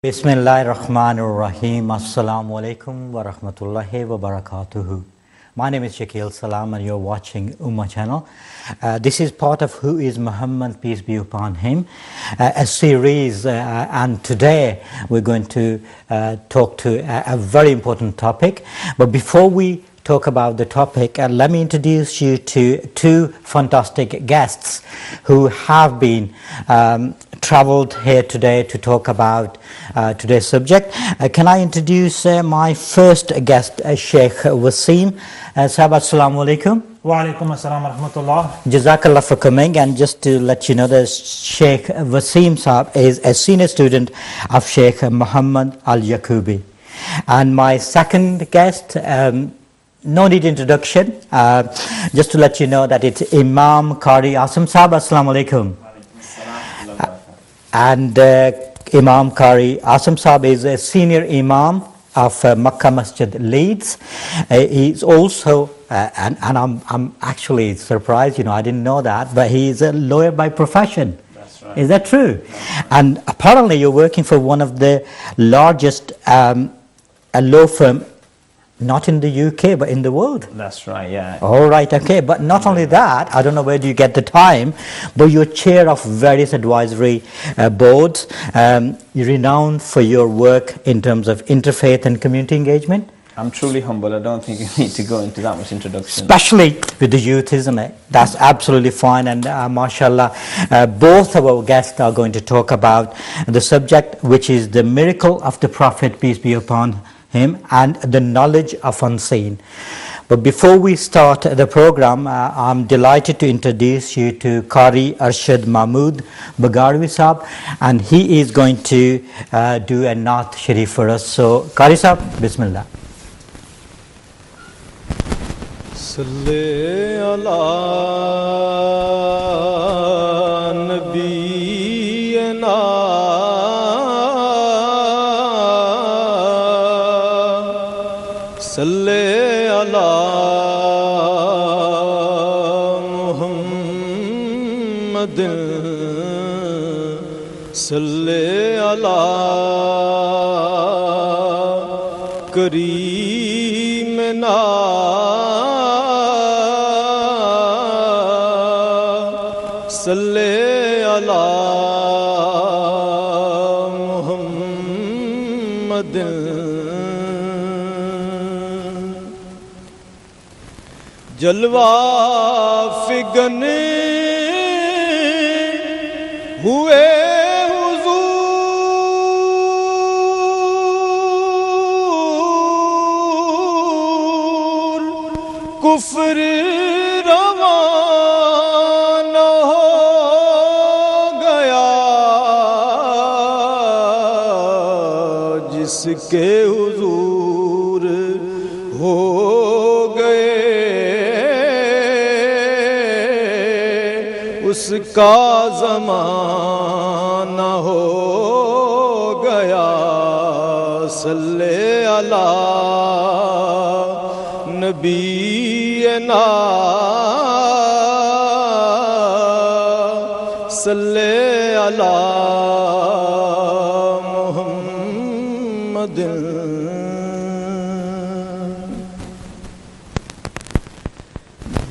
Bismillahirrahmanirrahim. Assalamu alaikum wa rahmatullahi wa barakatuhu. My name is Shakil Salam and you're watching Ummah channel. This is part of Who is Muhammad, peace be upon him, a series, and today we're going to talk to a very important topic. But before we talk about the topic, let me introduce you to two fantastic guests who have been traveled here today to talk about today's subject. Can I introduce my first guest, Sheikh Waseem? Sahab, assalamu alaikum. Wa alaikum assalam wa rahmatullah. Jazakallah for coming. And just to let you know that Sheikh Waseem Sahab is a senior student of Sheikh Muhammad Al-Yaqubi. And my second guest, no need introduction, just to let you know that it's Imam Qari Asim Sahab. Assalamu alaikum. And Imam Qari Asim Sahab is a senior Imam of Makkah Masjid Leeds. He's also, and I'm actually surprised, I didn't know that, but he's a lawyer by profession. That's right. Is that true? And apparently you're working for one of the largest law firm, not in the UK, but in the world. That's right, yeah. All right, okay. But not only that, I don't know where do you get the time, but you're chair of various advisory boards. You're renowned for your work in terms of interfaith and community engagement. I'm truly humble. I don't think you need to go into that much introduction. Especially with the youth, isn't it? That's absolutely fine. And mashallah, both of our guests are going to talk about the subject, which is the miracle of the Prophet, peace be upon him, and the knowledge of unseen. But before we start the program, I'm delighted to introduce you to Qari Arshad Mahmood Bagarwi Sahab, and he is going to do a Naat Sharif for us. So Qari Sahab, Bismillah. Salli ala nabiyyina Salli ala Muhammadin Salli ala Kareemina Salli ala Muhammadin جلوہ فگن ہوئے حضور کفر روانہ ہو گیا جس کے حضور ہو اس کا زمانہ ہو گیا صلی علی نبینا صلی علی محمد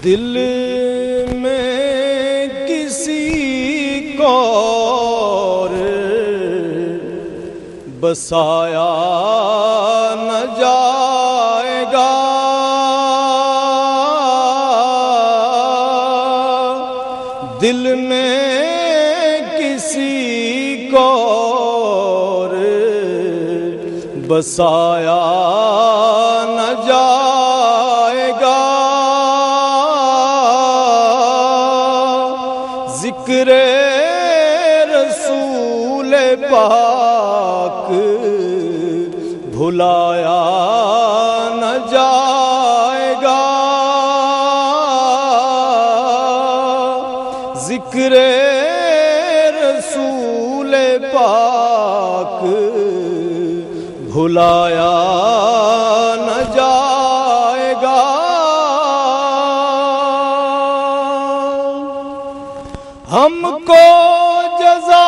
دل اور بسایا نہ جائے گا دل میں کسی کو اور بسایا نہ جائے گا ذکر پاک بھلایا نہ جائے گا ذکر رسول پاک بھلایا نہ جائے گا ہم کو جزا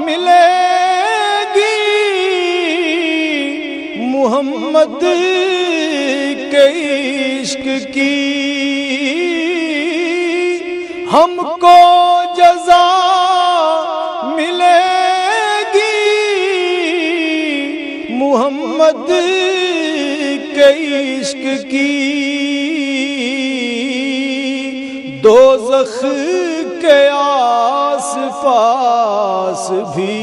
ملے محمد کے عشق کی ہم کو جزا ملے گی، محمد کے عشق کی دوزخ کے آس پاس بھی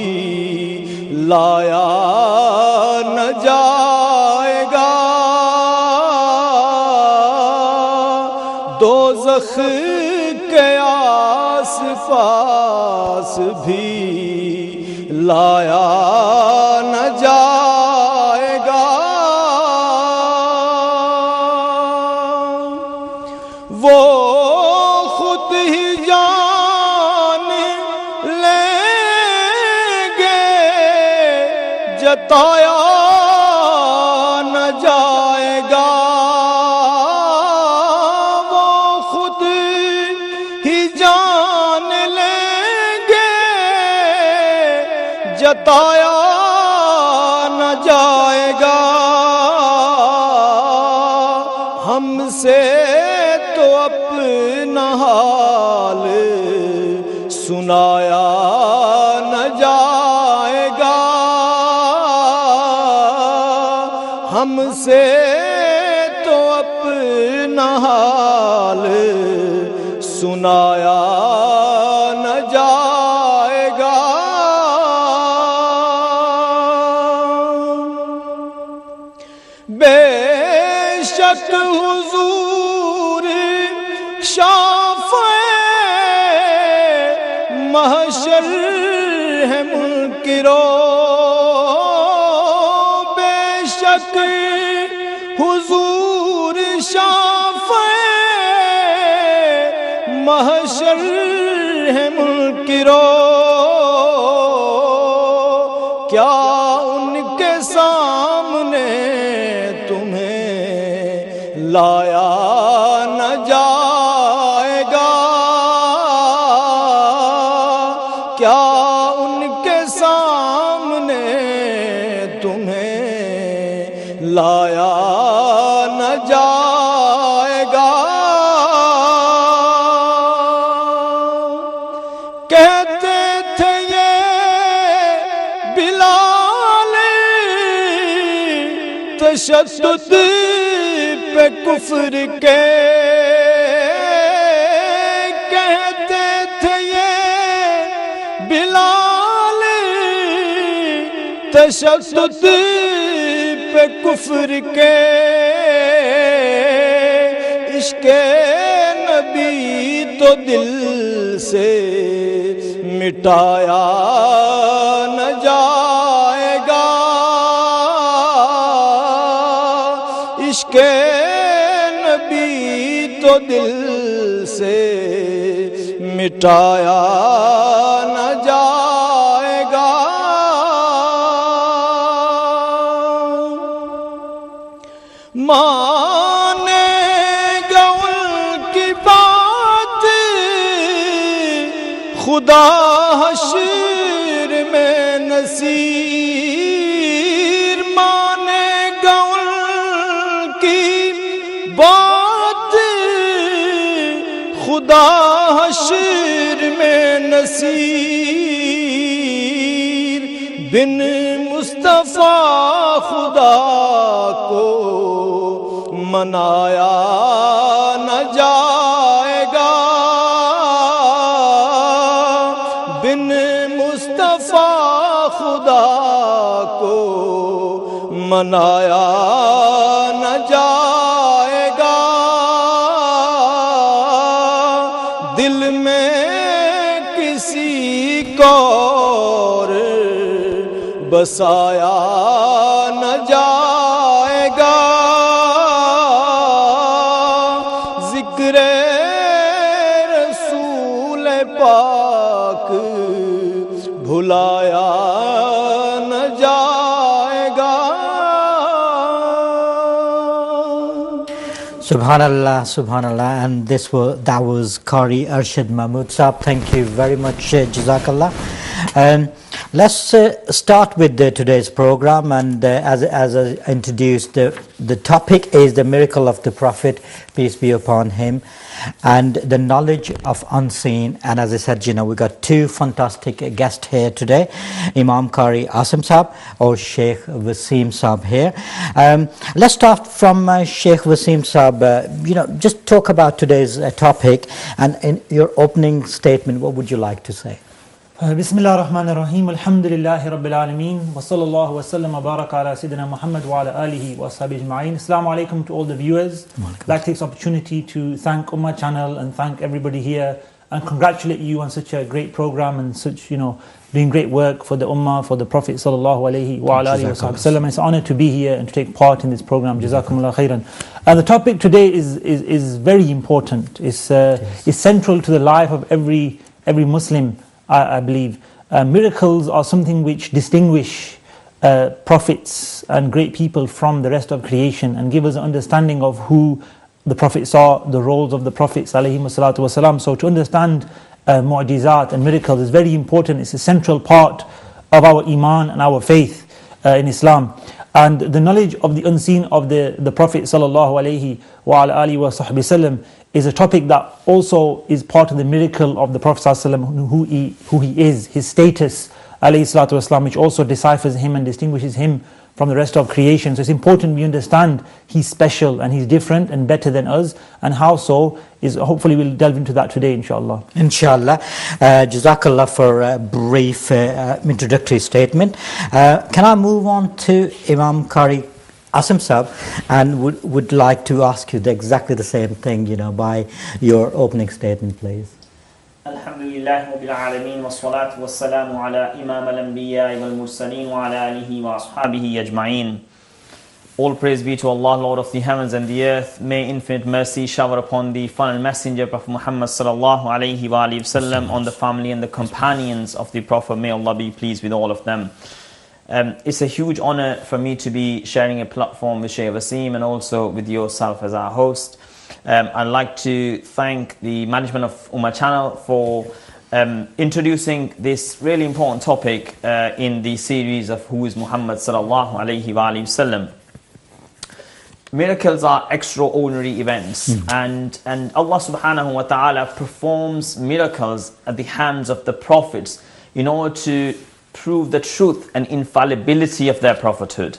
لایا نہ جائے گا، دوزخ کے آس پاس بھی لایا نہ جائے گا، وہ خود ہی جان لیں گے، جتایا نہ جائے گا، وہ خود ہی جان لیں گے، جتایا نہ جائے گا، ہم سے تو اپنا حال سنایا نہ جائے گا، ہم سے تو اپنا حال سنایا نہ جائے گا، بے شک حضور شافع محشر ہے منکرو، بے شک حضور شافع محشر ہے منکرو، کیا ان کے سامنے تمہیں لایا نہ جائے گا، کیا ان کے سامنے تمہیں لایا نہ جائے گا، کہتے تھے یہ بلال تشدد پہ کفر کے، کہتے تھے یہ بلال تشدد پہ کفر کے، عشق نبی تو دل سے مٹایا نہ جائے گا، عشق نبی تو دل سے مٹایا نہ جائے گا، مانے گا ان کی بات خدا حشر میں نصیر، مانے گا ان کی بات خدا حشر میں نصیر، بن مصطفیٰ خدا کو منایا نہ جائے گا، بن مصطفیٰ خدا کو منایا نہ جائے گا، دل میں کسی کو اور بسایا نہ جائے گا، ذکر رسول پاک بھلایا نہ جائے گا۔ Subhanallah, Subhanallah, and that was Qari Arshad Mahmood Saab. Thank you very much, Jazakallah. Let's start with today's program, and as I introduced, the topic is the miracle of the Prophet, peace be upon him, and the knowledge of unseen. And as I said, we got two fantastic guests here today, Imam Qari Asim Saab or Sheikh Wasim Saab here. Let's start from Sheikh Wasim Saab. Just talk about today's topic, and in your opening statement, what would you like to say? Bismillah ar-Rahman ar-Rahim, alhamdulillahi rabbil alameen, wa sallallahu wa sallam wa baraka ala Sayyidina Muhammad wa ala alihi wa ashabihi ajma'in. Assalamu alaikum to all the viewers. I'd like to take this opportunity to thank Ummah Channel and thank everybody here and congratulate you on such a great program and such, doing great work for the Ummah, for the Prophet sallallahu alaihi wa ala alihi wa sallam. It's an honor to be here and to take part in this program. Jazakumullah khairan. The topic today is very important. It's central to the life of every Muslim, I believe. Miracles are something which distinguish prophets and great people from the rest of creation and give us an understanding of who the Prophet saw, the roles of the Prophets alayhi salatu wasalam. So to understand mu'jizat and miracles is very important. It's a central part of our iman and our faith in Islam. And the knowledge of the unseen of the Prophet sallallahu alayhi wa ala alihi wa sahbihi sallam is a topic that also is part of the miracle of the Prophet ﷺ, who he is, his status, alayhi salatu wasalam, which also deciphers him and distinguishes him from the rest of creation. So it's important we understand he's special and he's different and better than us, and how so is hopefully we'll delve into that today, inshallah. Inshallah. Jazakallah for a brief introductory statement. Can I move on to Imam Qari Asim Saab, and would like to ask you exactly the same thing, by your opening statement, please. Alhamdulillah Rabbil Alameen, wa salatu wa salamu ala Imam al-Anbiya wal Mursaleen wa ala alihi wa ashabihi ajma'in. All praise be to Allah, Lord of the heavens and the earth. May infinite mercy shower upon the final messenger, Prophet Muhammad sallallahu alayhi wa alihi wasallam, on the family and the companions of the Prophet. May Allah be pleased with all of them. It's a huge honor for me to be sharing a platform with Sheikh Wasim and also with yourself as our host. I'd like to thank the management of Ummah Channel for introducing this really important topic in the series of Who is Muhammad sallallahu alayhi wa alihi wasallam. Miracles are extraordinary events, and Allah subhanahu wa ta'ala performs miracles at the hands of the prophets in order to prove the truth and infallibility of their prophethood.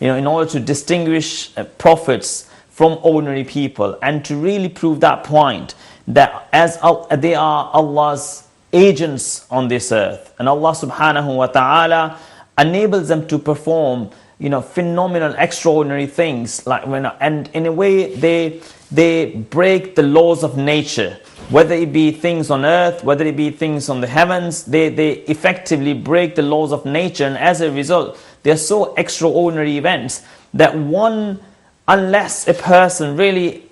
In order to distinguish prophets from ordinary people, and to really prove that point that as they are Allah's agents on this earth, and Allah subhanahu wa ta'ala enables them to perform phenomenal, extraordinary things, and in a way they break the laws of nature, whether it be things on earth, whether it be things on the heavens. They effectively break the laws of nature, and as a result they are so extraordinary events that unless a person really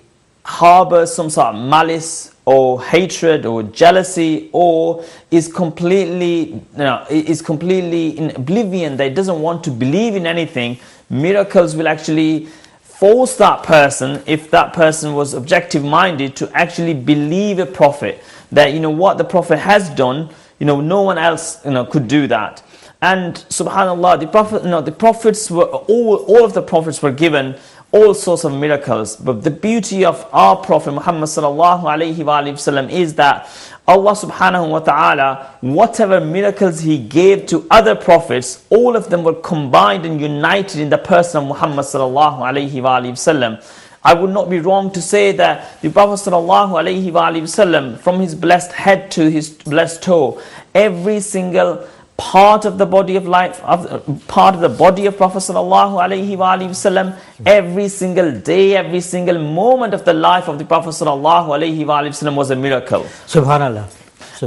harbors some sort of malice or hatred or jealousy, or is completely in oblivion, that doesn't want to believe in anything, miracles will actually force that person, if that person was objective minded, to actually believe a prophet, that what the prophet has done, no one else could do that. And subhanallah, the prophets were all of the prophets were given all sorts of miracles, but the beauty of our Prophet Muhammad sallallahu alaihi wasallam is that Allah subhanahu wa ta'ala, whatever miracles he gave to other prophets, all of them were combined and united in the person of Muhammad sallallahu alaihi wasallam. I would not be wrong to say that the Prophet sallallahu alaihi wasallam, from his blessed head to his blessed toe, every single part of the body of life, part of the body of Prophet sallallahu alaihi wasallam, every single day, every single moment of the life of the Prophet sallallahu alaihi wasallam was a miracle. Subhanallah.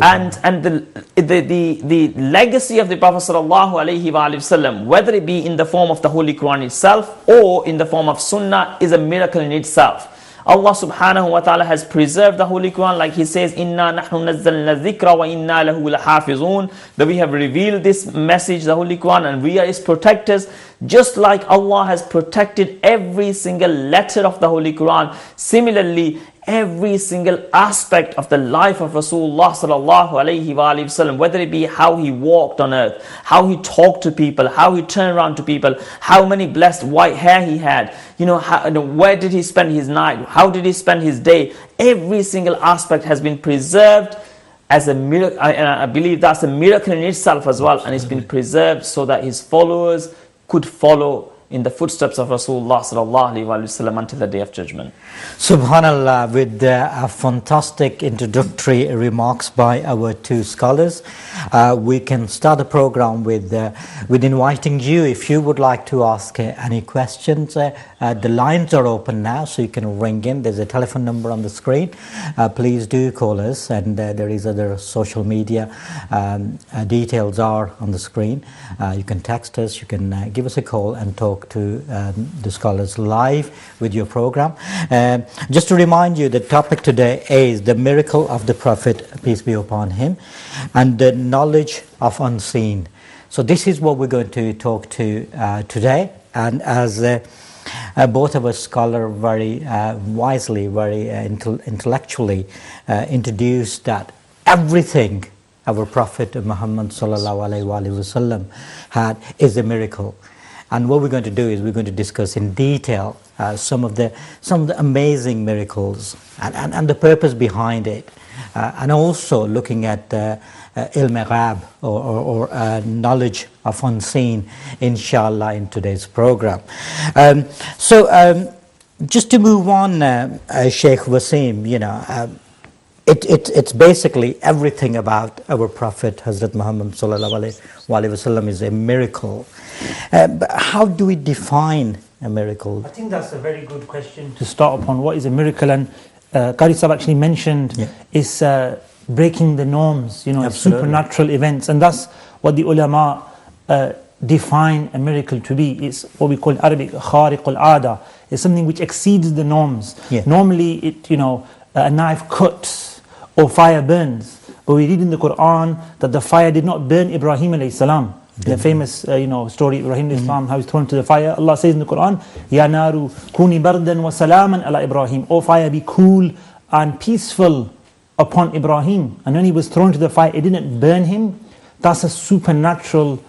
And the legacy of the Prophet sallallahu alaihi wasallam, whether it be in the form of the Holy Quran itself or in the form of Sunnah, is a miracle in itself. Allah subhanahu wa ta'ala has preserved the Holy Quran, like He says, Inna nahnu nazzalna dhikra wa inna lahu lahafizun, that we have revealed this message, the Holy Quran, and we are its protectors. Just like Allah has protected every single letter of the Holy Quran, similarly every single aspect of the life of Rasulullah sallallahu alaihi wasallam, whether it be how he walked on earth, how he talked to people, how he turned around to people, how many blessed white hair he had, where did he spend his night, how did he spend his day. Every single aspect has been preserved as a miracle, and I believe that's a miracle in itself as well, and it's been preserved so that his followers could follow in the footsteps of Rasulullah sallallahu alaihi wasallam until the day of judgment. Subhanallah, with fantastic introductory remarks by our two scholars, we can start the program with inviting you, if you would like to ask any questions. The lines are open now, so you can ring in. There's a telephone number on the screen. Please do call us, and there is other social media details are on the screen. You can text us, you can give us a call and talk to the scholars live with your program. Just to remind you, the topic today is the miracle of the Prophet, peace be upon him, and the knowledge of unseen. So this is what we're going to talk to today, and as both of us scholars very wisely, very intellectually introduced that everything our Prophet Muhammad sallallahu alaihi wasallam had is a miracle. And what we're going to do is we're going to discuss in detail some of the amazing miracles and the purpose behind it, and also looking at ilm ghab or knowledge of unseen, inshallah, in today's program. Just to move on, Sheikh Wasim, it's basically everything about our Prophet Hazrat Muhammad sallallahu alaihi wasallam is a miracle. But how do we define a miracle? I think that's a very good question to start upon. What is a miracle? And Qari Sahib actually mentioned is breaking the norms, supernatural events, and that's what the ulama define a miracle to be. It's what we call in Arabic khariq al-ada. It's something which exceeds the norms. Normally, a knife cuts or fire burns, but we read in the Quran that the fire did not burn Ibrahim alayhi salam. The famous story of Ibrahim alayhi salam, how he's thrown to the fire. Allah says in the Quran, Ya naru kuni bardan wa salaman ala Ibrahim. O fire, be cool and peaceful upon Ibrahim. And when he was thrown to the fire, it didn't burn him. That's a supernatural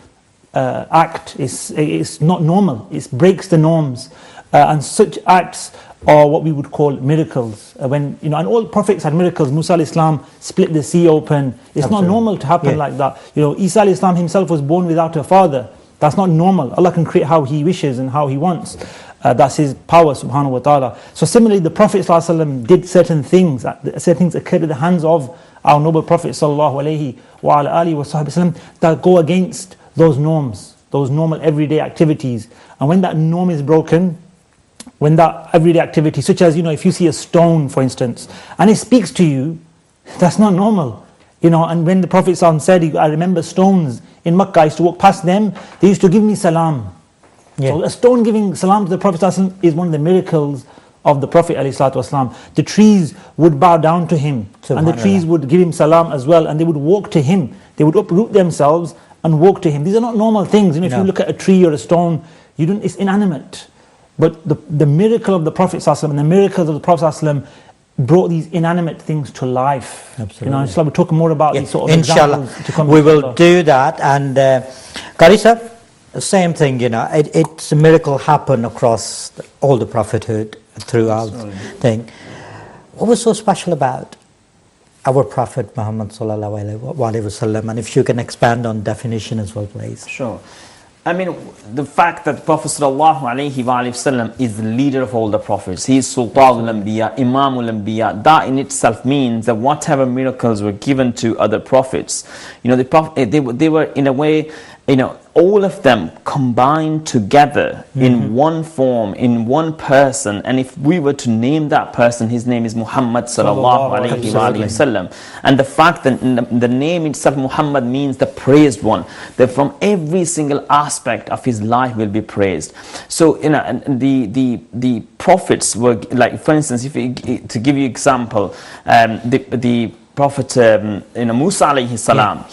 act. It's not normal. It breaks the norms. And such acts are what we would call miracles. And all prophets had miracles. Musa alayhi salam split the sea open. It's not normal to happen like that. Isa alayhi salam himself was born without a father. That's not normal. Allah can create how he wishes and how he wants. That's his power, subhanahu wa ta'ala. So similarly, the Prophet sallallahu alaihi wasallam did certain things. Certain things occurred at the hands of our noble Prophet sallallahu alaihi wasallam that go against those norms, those normal everyday activities. And when that norm is broken, when that everyday activity, such as, if you see a stone, for instance, and it speaks to you, that's not normal. And when the Prophet ﷺ said, I remember stones in Makkah, I used to walk past them, they used to give me salam. So a stone giving salam to the Prophet ﷺ is one of the miracles of the Prophet ﷺ. The trees would bow down to him, and the trees would give him salam as well, and they would walk to him. They would uproot themselves and walk to him. These are not normal things. If you look at a tree or a stone, it's inanimate. But the miracle of the Prophet ﷺ and the miracles of the Prophet ﷺ brought these inanimate things to life. Absolutely. Inshallah, we'll talk more about these sort of examples to come. We will do that. And Karisa, same thing, it's a miracle happen across all the prophethood throughout thing. What was so special about our Prophet Muhammad sallallahu alaihi wasallam? And if you can expand on definition as well, please. Sure. The fact that Prophet sallallahu alaihi wasallam is the leader of all the prophets, he is Sultan al-Anbiya, Imam al-Anbiya, that in itself means that whatever miracles were given to other prophets, they were in a way, all of them combined together in one form, in one person. And if we were to name that person, his name is Muhammad sallallahu alaihi wasallam. And the fact that the name itself, Muhammad, means the praised one, that from every single aspect of his life will be praised. So the prophets were, like, for instance, to give you example, the Prophet Musa alayhi salam,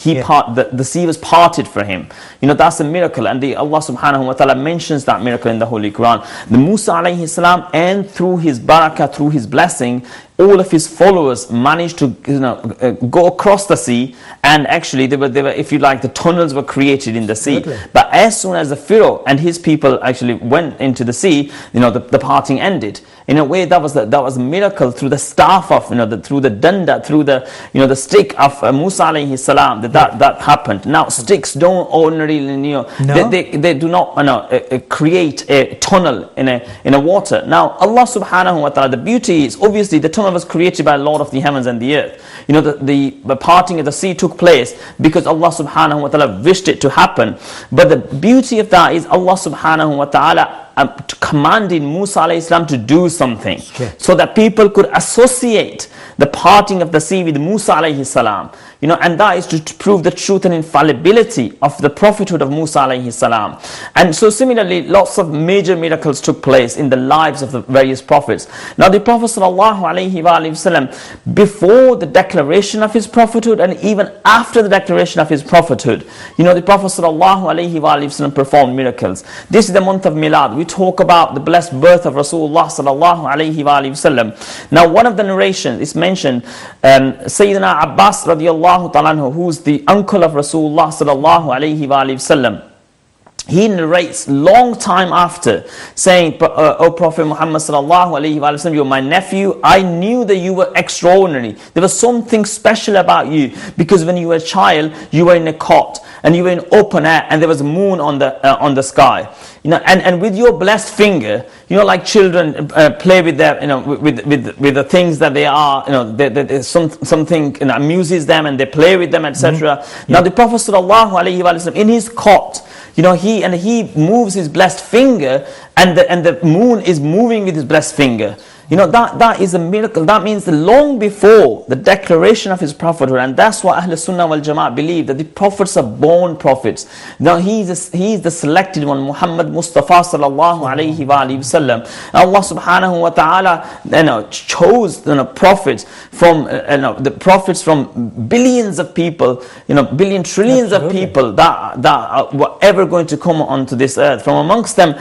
the sea was parted for him. That's a miracle, and Allah subhanahu wa ta'ala mentions that miracle in the Holy Quran. The Musa alayhi salam, and through his barakah, through his blessing, all of his followers managed to go across the sea, and actually they were, if you like, the tunnels were created in the sea. Absolutely. But as soon as the Pharaoh and his people actually went into the sea, the parting ended. In a way, that was a miracle through the staff of through the danda, through the stick of Musa alayhi salam, that happened. Now sticks don't ordinarily they do not create a tunnel in a water. Now Allah subhanahu wa ta'ala, the beauty is obviously the tunnel was created by Lord of the heavens and the earth. The parting of the sea took place because Allah subhanahu wa ta'ala wished it to happen. But the beauty of that is Allah subhanahu wa ta'ala commanding Musa alayhi salam to do something, so that people could associate the parting of the sea with Musa alayhi salam. And that is to prove the truth and infallibility of the prophethood of Musa alayhi salam. And so similarly, lots of major miracles took place in the lives of the various prophets. Now the Prophet sallallahu alayhi wa sallam, before the declaration of his prophethood and even after the declaration of his prophethood, the Prophet sallallahu alayhi wa sallam performed miracles. This is the month of Milad. We talk about the blessed birth of Rasulullah sallallahu alayhi wa sallam. Now one of the narrations is mentioned, Sayyidina Abbas radiallahu ta'ala, who's the uncle of Rasulullah sallallahu alayhi wa sallam. He narrates long time after, saying, O Prophet Muhammad sallallahu alayhi wa sallam, you're my nephew. I knew that you were extraordinary. There was something special about you, because when you were a child, you were in a cot and you were in open air, and there was a moon on the sky. And with your blessed finger, like children play with their, with the things that they are, something amuses them and they play with them, etc. Now the Prophet sallallahu alayhi wa sallam, in his cot, he moves his blessed finger, and the moon is moving with his blessed finger. That is a miracle. That means that long before the declaration of his prophethood, and that's why Ahl Sunnah wal Jama'ah believe that the prophets are born prophets. Now he is the selected one, Muhammad Mustafa sallallahu alayhi wa sallam. Allah subhanahu wa ta'ala chose prophets from the prophets from billions of people, billion trillions of people that were ever going to come onto this earth. From amongst them,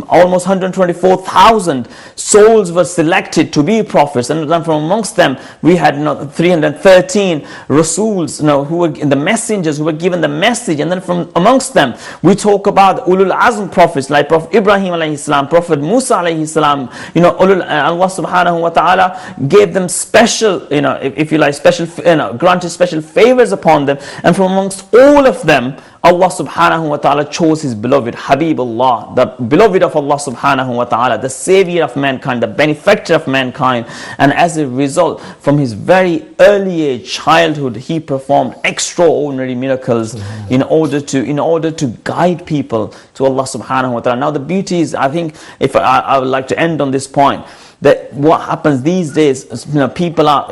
almost 124,000 souls were selected to be prophets, and then from amongst them we had 313 Rasuls, who were the messengers who were given the message. And then from amongst them we talk about Ulul Azm prophets like Prophet Ibrahim alayhi salam, Prophet Musa alayhi salam. Allah subhanahu wa ta'ala gave them special, if you like, special, granted special favors upon them. And from amongst all of them, Allah subhanahu wa ta'ala chose his beloved Habibullah, the beloved of Allah subhanahu wa ta'ala, the savior of mankind, the benefactor of mankind. And as a result, from his very early age, childhood, he performed extraordinary miracles in order to guide people to Allah subhanahu wa ta'ala. Now the beauty is, I think, if I would like to end on this point, that what happens these days, people are,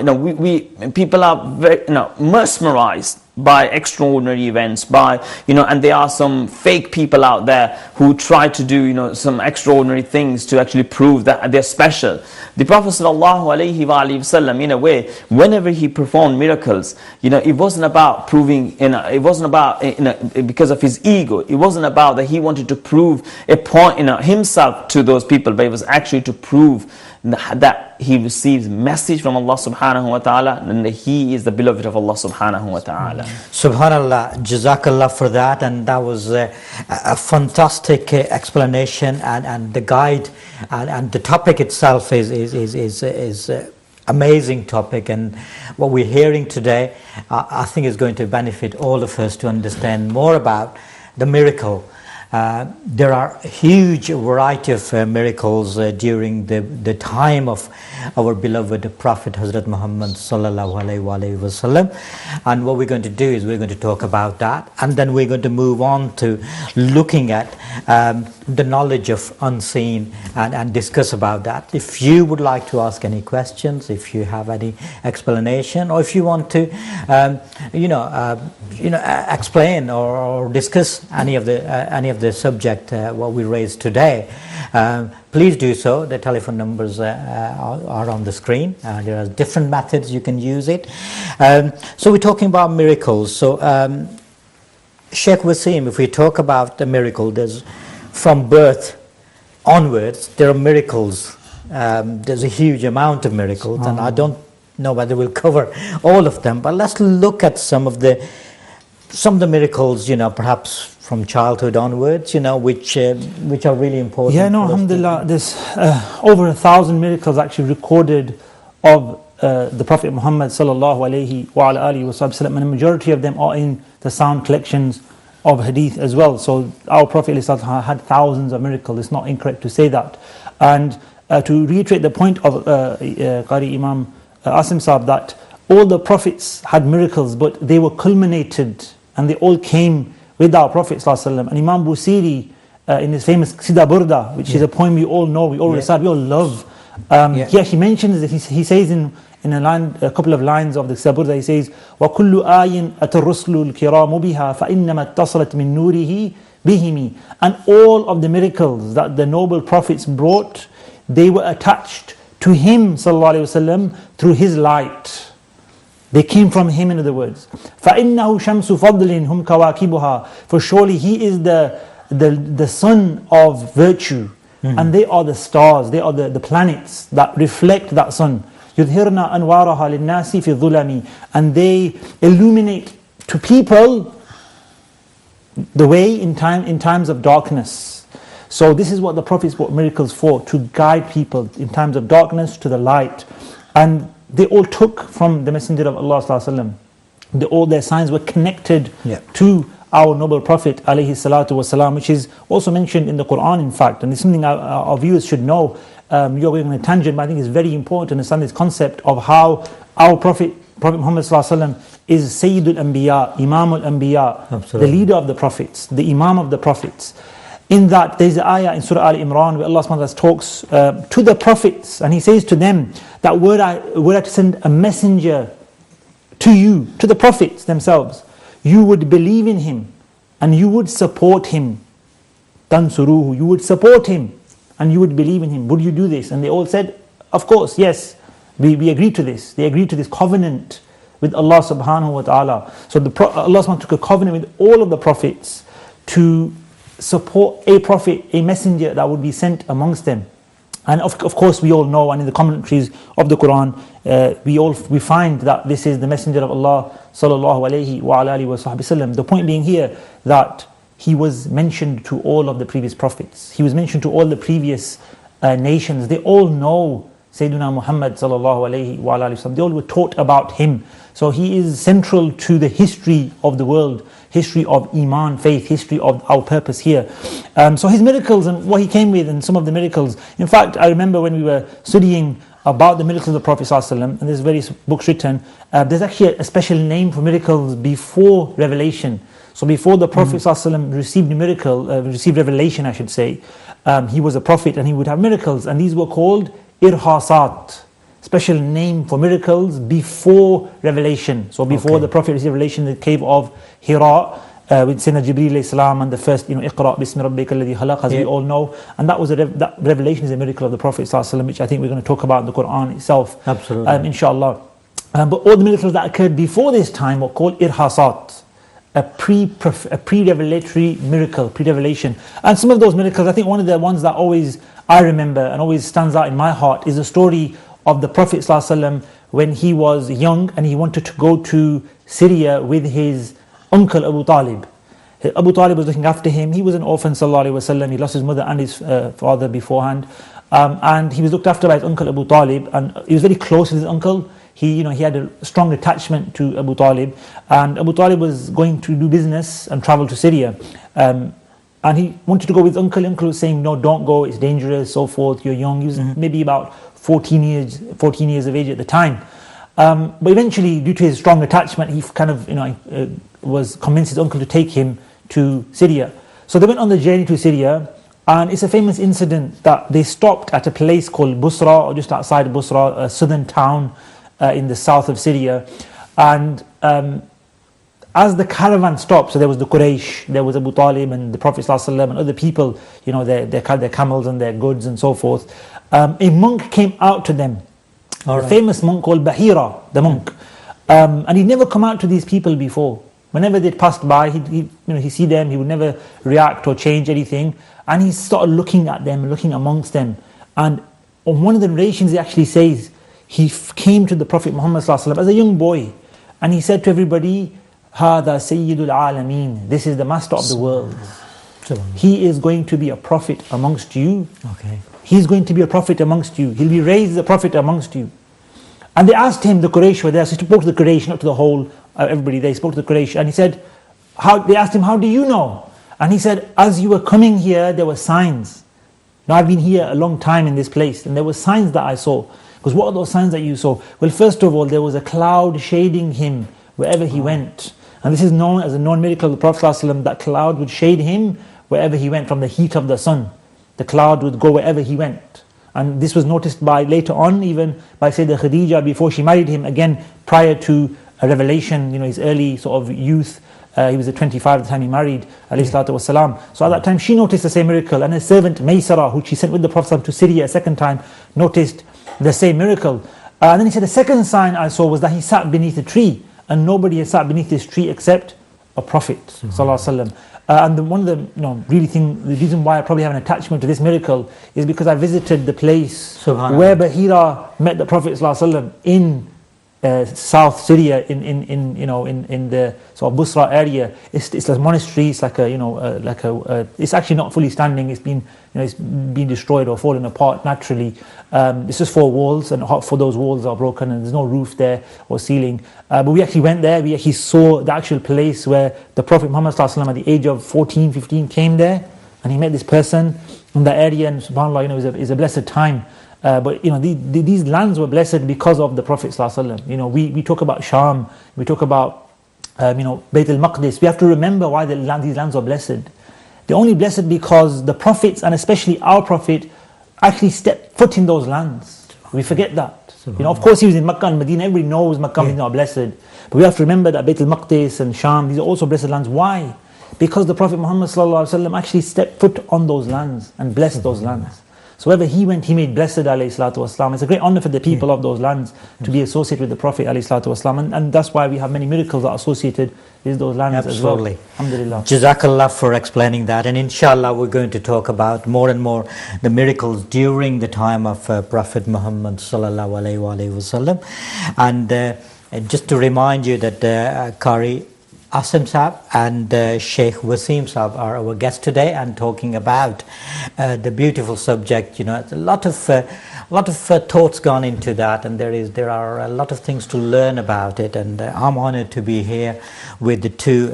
people are very, mesmerized by extraordinary events, and there are some fake people out there who try to do, some extraordinary things to actually prove that they're special. The Prophet sallallahu alayhi wa sallam, in a way, whenever he performed miracles, it wasn't about proving, it wasn't about, because of his ego. It wasn't about that he wanted to prove a point, himself to those people, but it was actually to prove that he receives message from Allah subhanahu wa ta'ala, and that he is the beloved of Allah subhanahu wa ta'ala. Subhanallah, Jazakallah for that, and that was a fantastic explanation, and the guide, and the topic itself is amazing topic, and what we're hearing today, I think is going to benefit all of us to understand more about the miracle. There are huge variety of miracles during the time of our beloved Prophet Hazrat Muhammad sallallahu alaihi wasallam, and what we're going to do is we're going to talk about that, and then we're going to move on to looking at the knowledge of unseen and discuss about that. If you would like to ask any questions, if you have any explanation, or if you want to explain or discuss any of the subject what we raised today, please do so. The telephone numbers are on the screen. There are different methods you can use it. So we're talking about miracles. So Sheikh Wasim, if we talk about the miracle, there's from birth onwards, there are miracles There's a huge amount of miracles, and I don't know whether we'll cover all of them, but let's look at some of the miracles, perhaps from childhood onwards, which are really important. Yeah, no, alhamdulillah, there's over 1,000 miracles actually recorded of the Prophet Muhammad sallallahu alayhi wa ala alihi wa sallam, and the majority of them are in the sound collections of hadith as well. So our Prophet had thousands of miracles. It's not incorrect to say that. And to reiterate the point of Qari Imam Asim Saab, that all the prophets had miracles, but they were culminated and they all came with our Prophet ﷺ. And Imam Busiri, in his famous Sida Burda, which is a poem we all know, we all recite, we all love, he actually mentions that he says in a couple of lines of the Sida Burda, he says, وَكُلُّ آيٍ أَتَى الرُّسْلُ الْكِرَامُ بِهَا فَإِنَّمَا اتصلت مِن نُورِهِ بِهِمِ. And all of the miracles that the noble prophets brought, they were attached to him sallallahu alaihi wasallam through his light. They came from him, in other words. فَإِنَّهُ شَمْسُ فَضْلٍ هُمْ كَوَاكِبُهَا. For surely he is the sun of virtue, and they are the stars, they are the planets that reflect that sun. يُظْهِرْنَا أَنْوَارَهَا لِلنَّاسِ فِي الظُّلَمِ. And they illuminate to people the way in times of darkness. So this is what the prophets brought miracles for, to guide people in times of darkness to the light. And they all took from the Messenger of Allah sallallahu alaihi wasallam. All their signs were connected to our noble Prophet alayhi salatu wasalam, which is also mentioned in the Quran, in fact. And it's something our viewers should know. You're going on a tangent, but I think it's very important to understand this concept of how our Prophet Muhammad sallallahu alaihi wasallam is Sayyidul Anbiya, Imamul Anbiya, the leader of the prophets, the Imam of the prophets. In that, there's an ayah in Surah Al-Imran where Allah subhanahu wa ta'ala talks to the prophets, and He says to them that were I to send a messenger to you, to the prophets themselves, you would believe in him and you would support him. Tansuruhu, you would support him and you would believe in him. Would you do this? And they all said, of course, yes, we agree to this. They agreed to this covenant with Allah subhanahu wa ta'ala. So Allah subhanahu wa ta'ala took a covenant with all of the prophets to support a prophet, a messenger that would be sent amongst them. And of course we all know, and in the commentaries of the Quran, we find that this is the Messenger of Allah sallallahu alayhi wa alihi wa sallam. The point being here that he was mentioned to all of the previous prophets. He was mentioned to all the previous nations. They all know Sayyidina Muhammad sallallahu alayhi wa alihi wa sallam. They all were taught about him. So he is central to the history of the world, history of Iman, faith, history of our purpose here. So his miracles and what he came with, and some of the miracles. In fact, I remember when we were studying about the miracles of the Prophet ﷺ, and there's various books written, there's actually a special name for miracles before revelation. So before the Prophet ﷺ received revelation, I should say, he was a prophet and he would have miracles, and these were called irhasat. Special name for miracles before revelation. So before the Prophet received revelation in the cave of Hira with Sayyidina Jibreel alayhi salam, and the first, Iqra bismi rabbika alladhi khalaq, as we all know. And that was that revelation is a miracle of the Prophet sallallahu alaihi wasallam, which I think we're going to talk about in the Quran itself. Absolutely. Inshallah. But all the miracles that occurred before this time were called irhasat, a pre-revelatory miracle, pre-revelation. And some of those miracles, I think one of the ones that I remember and always stands out in my heart is the story of the Prophet ﷺ when he was young and he wanted to go to Syria with his uncle Abu Talib. Abu Talib was looking after him. He was an orphan sallallahu alaihi wasallam. He lost his mother and his father beforehand, and he was looked after by his uncle Abu Talib, and he was very close with his uncle. He had a strong attachment to Abu Talib, and Abu Talib was going to do business and travel to Syria. And he wanted to go with his uncle. Uncle was saying, no, don't go, it's dangerous, so forth, you're young. He was maybe about 14 years of age at the time. But eventually, due to his strong attachment, he kind of was convinced his uncle to take him to Syria. So they went on the journey to Syria, and it's a famous incident that they stopped at a place called Busra, or just outside Busra, a southern town in the south of Syria. And as the caravan stopped, so there was the Quraysh, there was Abu Talib and the Prophet ﷺ and other people, their camels and their goods and so forth. A monk came out to them, a famous monk called Bahira, the monk. And he'd never come out to these people before. Whenever they'd passed by, he'd see them, he would never react or change anything. And he started looking at them, looking amongst them. And on one of the narrations, he actually says, he came to the Prophet Muhammad ﷺ as a young boy, and he said to everybody, هَذَا سَيِّدُ الْعَالَمِينَ, this is the master of the world. He is going to be a prophet amongst you. Okay. He's going to be a prophet amongst you. He'll be raised as a prophet amongst you. And they asked him, the Quraysh were there, so he spoke to the Quraysh, not to the whole, everybody. They spoke to the Quraysh, and he said, they asked him, how do you know? And he said, as you were coming here, there were signs. Now I've been here a long time in this place, and there were signs that I saw. Because what are those signs that you saw? Well, first of all, there was a cloud shading him wherever he went. And this is known as a known miracle of the Prophet ﷺ, that cloud would shade him wherever he went from the heat of the sun. The cloud would go wherever he went. And this was noticed by later on, even by Sayyidah Khadija before she married him, again prior to a revelation, his early sort of youth. He was at 25 at the time he married, alayhi salatu wasalam. So at that time she noticed the same miracle, and her servant Maysara, who she sent with the Prophet to Syria a second time, noticed the same miracle. And then he said, the second sign I saw was that he sat beneath a tree, and nobody had sat beneath this tree except a Prophet sallallahu alaihi wasallam. And one of the the reason why I probably have an attachment to this miracle is because I visited the place where Bahira met the Prophet ﷺ in South Syria, in the sort of Busra area. It's a monastery. It's like it's actually not fully standing. It's been destroyed or fallen apart naturally. It's just 4 walls, and half for those walls are broken, and there's no roof there or ceiling. But we actually went there. We actually saw the actual place where the Prophet Muhammad ﷺ at the age of 14, 15 came there, and he met this person in the area, and subhanAllah, it was a blessed time. But these lands were blessed because of the Prophet ﷺ. We talk about Sham, we talk about Bayt al-Maqdis. We have to remember why these lands are blessed. They're only blessed because the prophets, and especially our Prophet, actually stepped foot in those lands. We forget that. Of course he was in Makkah and Medina. Everybody knows Makkah and Medina are blessed. But we have to remember that Bayt al-Maqdis and Sham, these are also blessed lands. Why? Because the Prophet Muhammad ﷺ actually stepped foot on those lands and blessed those lands. So wherever he went, he made blessed, alayhi salatu wasalam. It's a great honor for the people of those lands to be associated with the Prophet, alayhi salatu wasalam. And that's why we have many miracles that are associated with those lands as well. Absolutely. Alhamdulillah. Jazakallah for explaining that. And inshallah, we're going to talk about more and more the miracles during the time of Prophet Muhammad sallallahu alayhi wasallam. And just to remind you that Qari Asim Saab and Sheikh Wasim Saab are our guests today, and talking about the beautiful subject. A lot of thoughts gone into that, and there are a lot of things to learn about it. And I'm honored to be here with the 2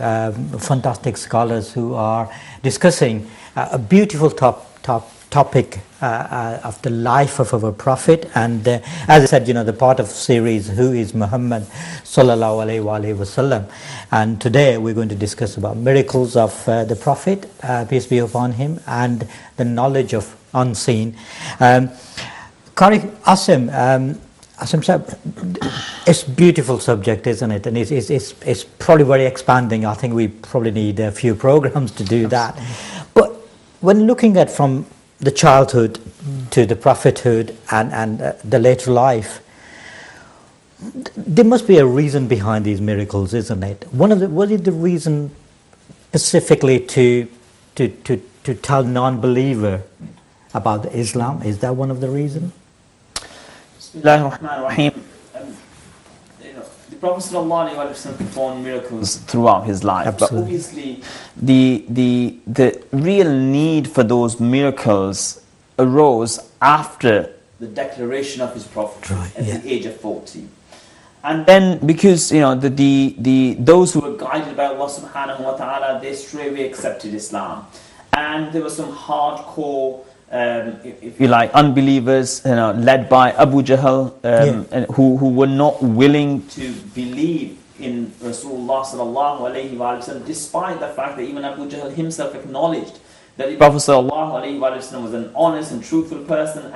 fantastic scholars who are discussing a beautiful topic of the life of our Prophet. And as I said, the part of series Who is Muhammad sallallahu alaihi wasallam. And today we're going to discuss about miracles of the Prophet, peace be upon him, and the knowledge of unseen. Qari Asim, it's a beautiful subject, isn't it? And it's probably very expanding. I think we probably need a few programs to do that. But when looking at from the childhood to the prophethood and the later life, there must be a reason behind these miracles, isn't it? Was it the reason specifically to tell non-believer about Islam? Is that one of the reasons? Bismillahir Rahmanir Rahim. The Prophet ﷺ performed miracles throughout his life. Absolutely. But obviously the real need for those miracles arose after the declaration of his prophethood at the age of 40. And then because those who were guided by Allah subhanahu wa ta'ala, they straight away accepted Islam. And there were some hardcore if you like, unbelievers, led by Abu Jahl, and who were not willing to believe in Rasulullah sallallahu alaihi wasallam, despite the fact that even Abu Jahl himself acknowledged that the Prophet sallallahu alaihi wasallam was an honest and truthful person,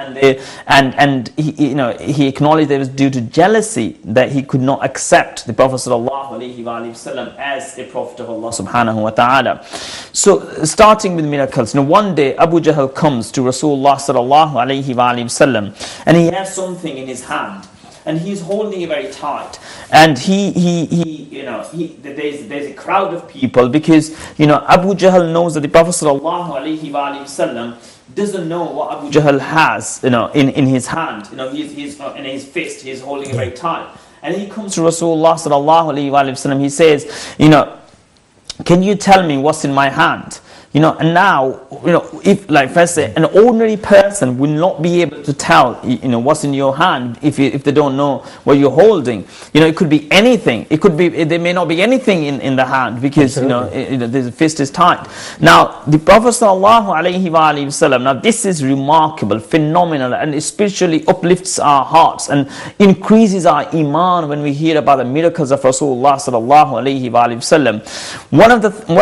and he acknowledged that it was due to jealousy that he could not accept the Prophet sallallahu alaihi wasallam as a prophet of Allah subhanahu wa ta'ala. So starting with miracles, one day Abu Jahl comes to Rasulullah sallallahu alaihi wasallam, and he has something in his hand. and he's holding it very tight. And there's a crowd of people, because Abu Jahl knows that the Prophet sallallahu alaihi wasallam doesn't know what Abu Jahl has in his hand. He's in his fist, he's holding it very tight. And he comes to Rasulullah sallallahu alaihi wasallam. He says, can you tell me what's in my hand? And now, if, like, first say, an ordinary person will not be able to tell, what's in your hand if they don't know what you're holding. It could be anything. There may not be anything in the hand, because, the fist is tight. Now, the Prophet sallallahu alaihi wasallam, now this is remarkable, phenomenal, and it spiritually uplifts our hearts and increases our iman when we hear about the miracles of Rasulullah sallallahu alaihi wasallam. One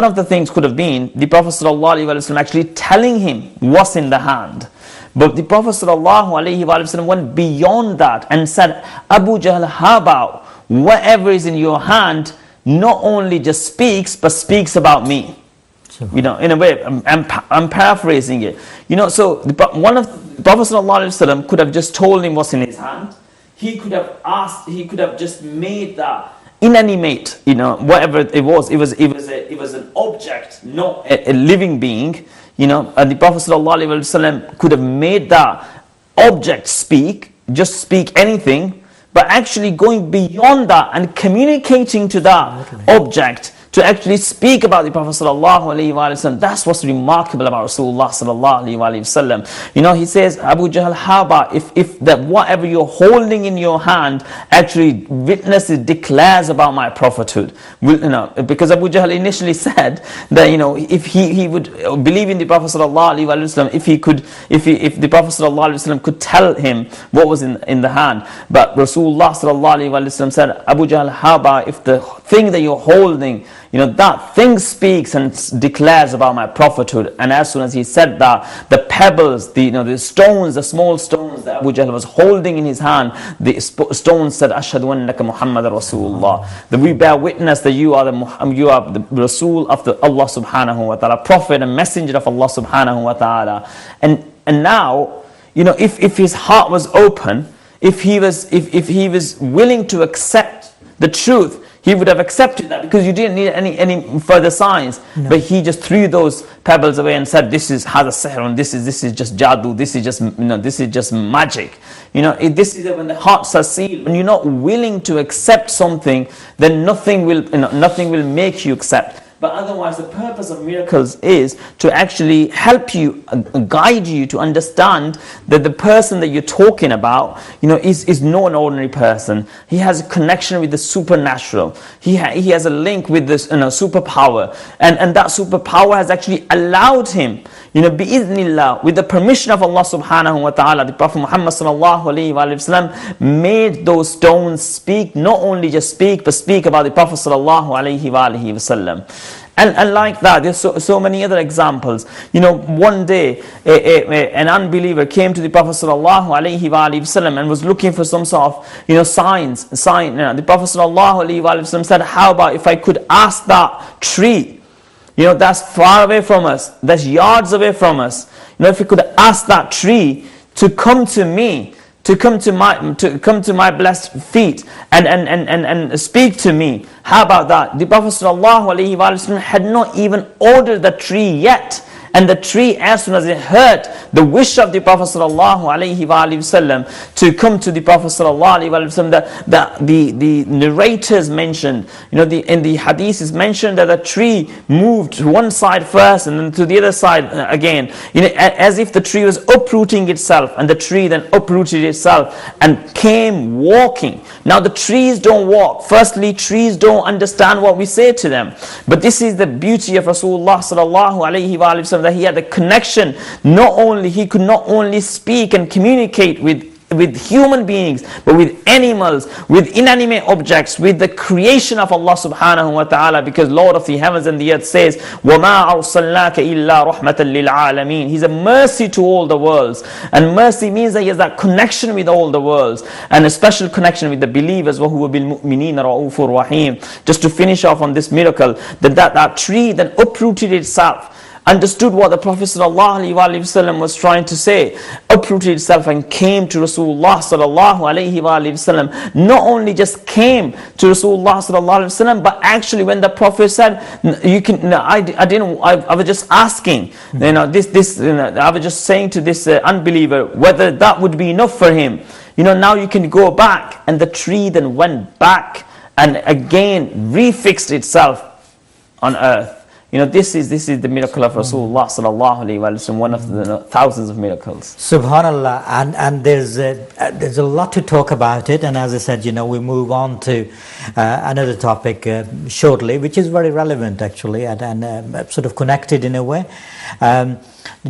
of the things could have been the Prophet sallallahu alaihi wasallam actually telling him what's in the hand. But the Prophet sallallahu alaihi wasallam went beyond that and said, Abu Jahl, how about whatever is in your hand not only just speaks, but speaks about me? In a way, I'm paraphrasing it. So the Prophet sallallahu alaihi wasallam could have just told him what's in his hand. He could have just made that inanimate, whatever it was an object, not a living being, and the Prophet ﷺ could have made that object speak anything, but actually going beyond that and communicating to that object to actually speak about the Prophet ﷺ. That's what's remarkable about Rasulullah ﷺ. He says, Abu Jahl, how about if that whatever you're holding in your hand actually witnesses, declares about my prophethood? Because Abu Jahl initially said that if he would believe in the Prophet ﷺ, if the Prophet ﷺ could tell him what was in the hand. But Rasulullah ﷺ said, Abu Jahl, how about if the thing that you're holding, that thing speaks and declares about my prophethood? And as soon as he said that, the pebbles, the stones, the small stones that Abu Jahl was holding in his hand, the stones said, Ashhadu annaka Muhammad Rasulullah. That we bear witness that you are the Rasul of Allah subhanahu wa ta'ala, prophet and messenger of Allah subhanahu wa ta'ala. And now, if his heart was open, if he was willing to accept the truth, he would have accepted that, because you didn't need any further signs. No. But he just threw those pebbles away and said, this is hada sihr, and this is just jadoo, this is just magic. This is when the hearts are sealed. When you're not willing to accept something, then nothing will make you accept. But otherwise, the purpose of miracles is to actually help you, guide you to understand that the person that you're talking about, is not an ordinary person. He has a connection with the supernatural. He has a link with this superpower, and that superpower has actually allowed him, bi'idhnillah, with the permission of Allah subhanahu wa ta'ala. The Prophet Muhammad sallallahu alaihi wasallam made those stones speak, not only just speak, but speak about the Prophet sallallahu alaihi wasallam. And like that, there's so many other examples. One day, an unbeliever came to the Prophet sallallahu alaihi wasallam and was looking for some sort of, sign. The Prophet sallallahu alaihi wasallam said, how about if I could ask that tree, that's far away from us, that's yards away from us, if you could ask that tree to come to me, to come to my blessed feet and speak to me. How about that? The Prophet ﷺ had not even ordered the tree yet. And the tree, as soon as it heard the wish of the Prophet ﷺ to come to the Prophet ﷺ, the narrators mentioned, in the hadith is mentioned that the tree moved to one side first and then to the other side again, as if the tree was uprooting itself, and the tree then uprooted itself and came walking. Now the trees don't walk. Firstly, trees don't understand what we say to them. But this is the beauty of Rasulullah ﷺ, that he had a connection. He could not only speak and communicate with human beings, but with animals, with inanimate objects, with the creation of Allah subhanahu wa ta'ala, because Lord of the heavens and the earth says, وَمَا أَرْسَلْنَاكَ إِلَّا رَحْمَةً لِلْعَالَمِينَ. He's a mercy to all the worlds. And mercy means that he has that connection with all the worlds, and a special connection with the believers. وَهُوَ بِالْمُؤْمِنِينَ رَؤُوفٌ رَحِيمٌ. Just to finish off on this miracle, that tree then uprooted itself. understood what the Prophet ﷺ was trying to say, uprooted itself and came to Rasulullah ﷺ. Not only just came to Rasulullah ﷺ, but actually when the Prophet said, "You can," I was just asking, I was just saying to this unbeliever whether that would be enough for him. Now you can go back, and the tree then went back and again refixed itself on earth. This is the miracle of Rasulullah sallallahu alaihi wasallam, one of the thousands of miracles. Subhanallah, and there's a lot to talk about it, and as I said, we move on to another topic shortly, which is very relevant actually, and sort of connected in a way.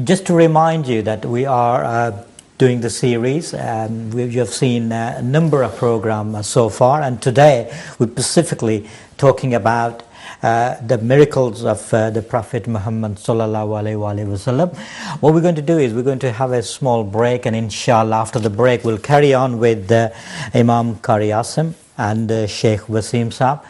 Just to remind you that we are doing the series. You have seen a number of programs so far, and today we're specifically talking about the miracles of the Prophet Muhammad sallallahu alaihi wasallam. What we're going to do is we're going to have a small break, and inshallah after the break we'll carry on with Imam Qari Asim and Sheikh Wasim Saab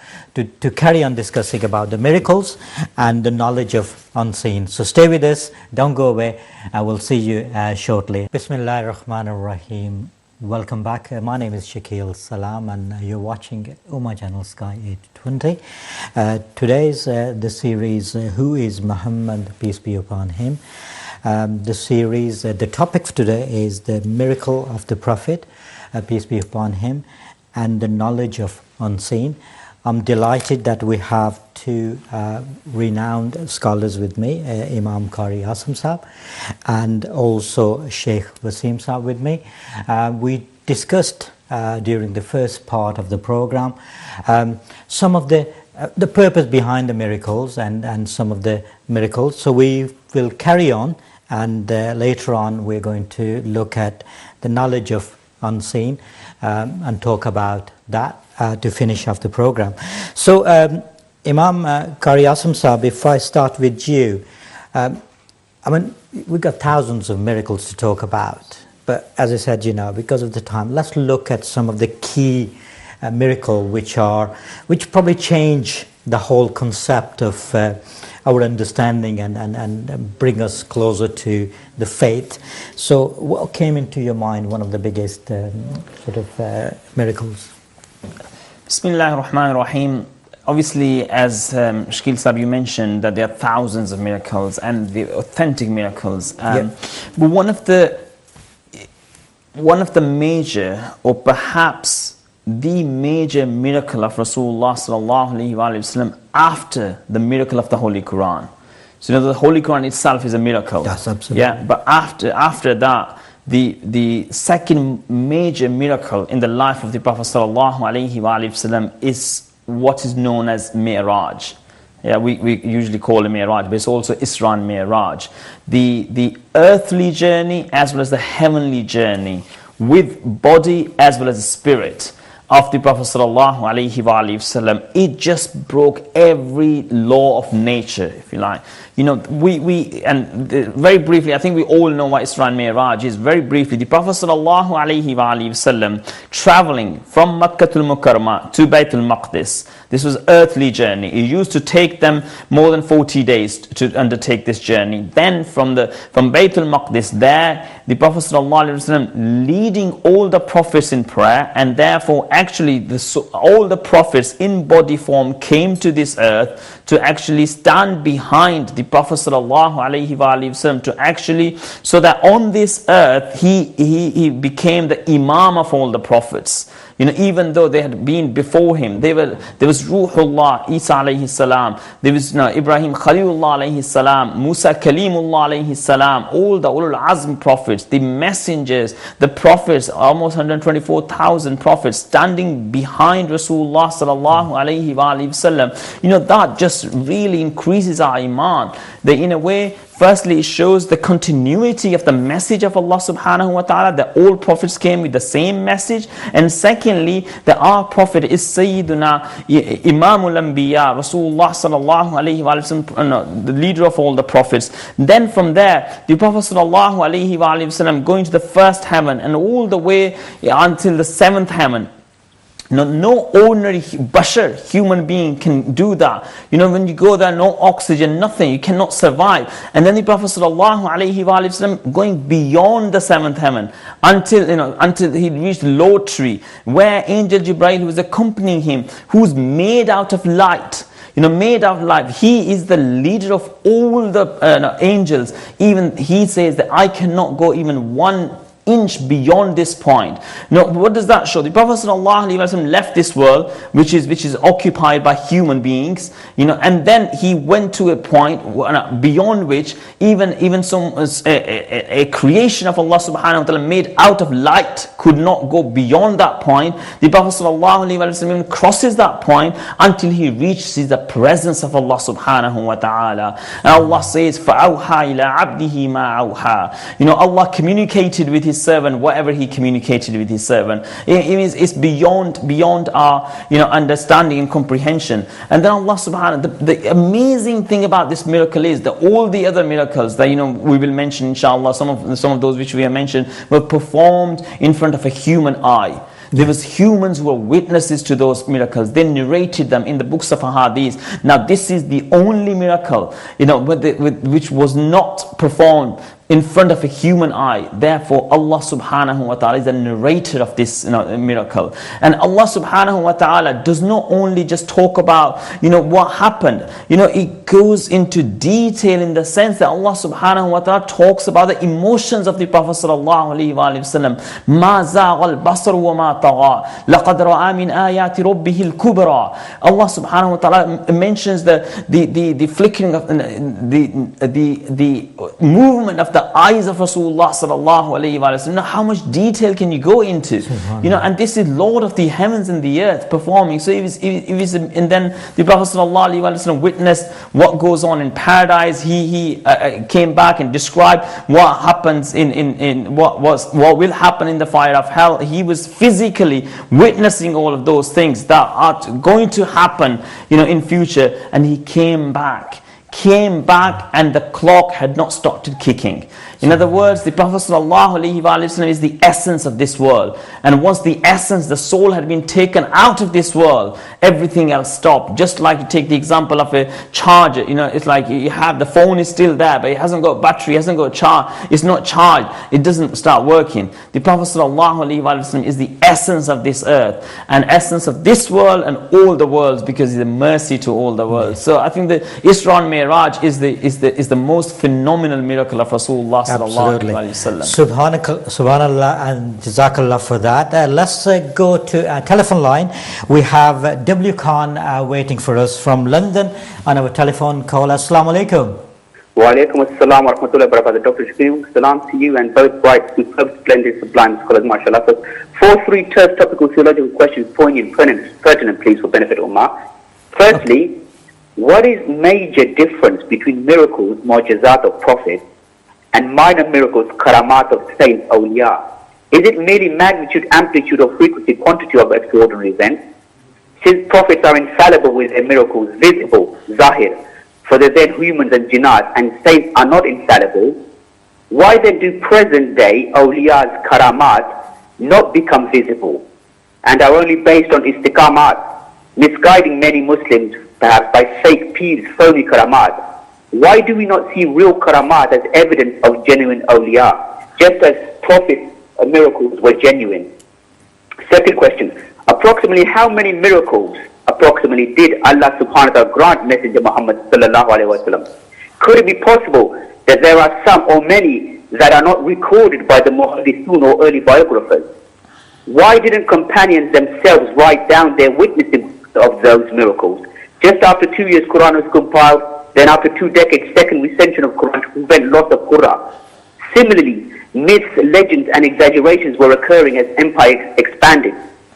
to carry on discussing about the miracles and the knowledge of unseen. So stay with us, don't go away, and we'll see you shortly. Bismillahir Rahmanir Rahim. Welcome back. My name is Shakil Salam, and you're watching Ummah Channel Sky 820. Today's the series Who is Muhammad, peace be upon him. The series, the topic for today is the miracle of the Prophet, peace be upon him, and the knowledge of unseen. I'm delighted that we have two renowned scholars with me, Imam Qari Asim Saab and also Sheikh Wasim Saab with me. We discussed during the first part of the program some of the purpose behind the miracles and some of the miracles. So we will carry on, and later on we're going to look at the knowledge of unseen and talk about that to finish off the program. So Imam Qari Asim Saab, if I start with you, we've got thousands of miracles to talk about, but as I said, because of the time, let's look at some of the key miracles which probably change the whole concept of our understanding and bring us closer to the faith. So what came into your mind, one of the biggest miracles? Bismillahir Rahmanir Rahim. Obviously, as Shakil Saab, you mentioned that there are thousands of miracles and the authentic miracles. But one of the major, or perhaps the major miracle of Rasulullah sallallahu alaihi wasallam after the miracle of the Holy Quran. So the Holy Quran itself is a miracle. Yes, absolutely. Yeah, but after that, the second major miracle in the life of the Prophet sallallahu alaihi wasallam is what is known as Mi'raj. Yeah, we usually call it Mi'raj, but it's also Isra and Mi'raj. The earthly journey as well as the heavenly journey with body as well as spirit of the Prophet sallallahu alaihi wasallam. It just broke every law of nature, if you like. Very briefly, I think we all know what Isra and Mi'raj is. Very briefly, the Prophet sallallahu alaihi wasallam traveling from Makkah al-Mukarramah to Baytul Maqdis. This was earthly journey. It used to take them more than 40 days to undertake this journey. Then from Baytul Maqdis, there the Prophet ﷺ leading all the prophets in prayer, and therefore actually all the prophets in body form came to this earth to actually stand behind the Prophet ﷺ to actually, so that on this earth he became the Imam of all the prophets. Even though they had been before him, there was Ruhullah, Isa alayhi salam, there was Ibrahim Khalilullah alayhi salam, Musa Kalimullah alayhi salam, all the Ulul Azm prophets, the messengers, the prophets, almost 124,000 prophets standing behind Rasulullah sallallahu alayhi wa sallam. That just really increases our iman. That in a way, firstly, it shows the continuity of the message of Allah subhanahu wa ta'ala, that all prophets came with the same message. And secondly, that our prophet is Sayyiduna Imamul Anbiya, Rasulullah sallallahu alayhi wa sallam, the leader of all the prophets. Then from there, the Prophet sallallahu alayhi wa sallam going to the first heaven and all the way until the seventh heaven. No ordinary bashar, human being can do that. When you go there, no oxygen, nothing, you cannot survive. And then the Prophet ﷺ going beyond the seventh heaven until he reached the low tree, where Angel Jibreel, who is accompanying him, who's made out of light. Made out of light. He is the leader of all the angels. Even he says that I cannot go even 1 inch beyond this point. What does that show? The Prophet ﷺ left this world, which is occupied by human beings, and then he went to a point beyond which even some a creation of Allah subhanahu wa ta'ala made out of light could not go beyond that point. The Prophet ﷺ crosses that point until he reaches the presence of Allah subhanahu wa ta'ala. And Allah says, فَأَوْحَى إِلَىٰ عَبْدِهِ مَا أَوْحَى. Allah communicated with his servant whatever he communicated with his servant. It's beyond our understanding and comprehension. And then Allah subhanahu, the amazing thing about this miracle is that all the other miracles that we will mention inshallah, some of those which we have mentioned were performed in front of a human eye. There was humans who were witnesses to those miracles. They narrated them in the books of Ahadith. Now this is the only miracle which was not performed in front of a human eye. Therefore Allah subhanahu wa ta'ala is the narrator of this miracle. And Allah subhanahu wa ta'ala does not only just talk about what happened. It goes into detail in the sense that Allah subhanahu wa ta'ala talks about the emotions of the Prophet sallallahu alaihi wasallam. Ma zagha al-basar wa ma tagha laqad ra'a min ayati rabbih al-kubra. Allah subhanahu wa ta'ala mentions the flickering of the movement of the eyes of Rasulullah sallallahu alaihi wasallam. How much detail can you go into? And this is Lord of the heavens and the earth performing. So and then the Prophet sallallahu alaihi wasallam witnessed what goes on in paradise. He came back and described what happens in what will happen in the fire of hell. He was physically witnessing all of those things that are going to happen in future, and he came back and the clock had not started kicking. In other words, the Prophet ﷺ is the essence of this world. And once the essence, the soul had been taken out of this world, everything else stopped. Just like you take the example of a charger. It's like you have the phone is still there, but it hasn't got battery, it hasn't got charge. It's not charged. It doesn't start working. The Prophet ﷺ is the essence of this earth and essence of this world and all the worlds, because he's a mercy to all the worlds. So I think the Isra and Mi'raj is the most phenomenal miracle of Rasulullah. Absolutely. Subhanallah and Jazakallah for that. Let's go to a telephone line. We have W. Khan waiting for us from London on our telephone call. Assalamu alaikum. Wa alaikum assalam wa rahmatullahi wa barakatuh. Dr. Shakeel, salam to you and both bright, superb, splendid, sublime scholars, mashallah. So 4 terse topical theological questions, poignant, pertinent, please, for benefit of Ummah. Firstly, what is major difference between miracles, mu'jizat of Prophet, and minor miracles, karamat of saints, awliya? Is it merely magnitude, amplitude, or frequency, quantity of extraordinary events? Since prophets are infallible with their miracles, visible, zahir, for they're then humans and jinnat, and saints are not infallible, why then do present day awliya's karamat not become visible and are only based on istiqamat, misguiding many Muslims perhaps by fake peers, phony karamat? Why do we not see real karamat as evidence of genuine awliya, just as prophets' miracles were genuine? Second question, approximately how many miracles did Allah subhanahu wa ta'ala grant Messenger Muhammad sallallahu alayhi wa sallam? Could it be possible that there are some or many that are not recorded by the muhaddithun or early biographers? Why didn't companions themselves write down their witnessing of those miracles? Just after 2 years Quran was compiled, then after 2 decades, second recension of Quran to prevent loss of Quran. Similarly, myths, legends and exaggerations were occurring as empire expanded.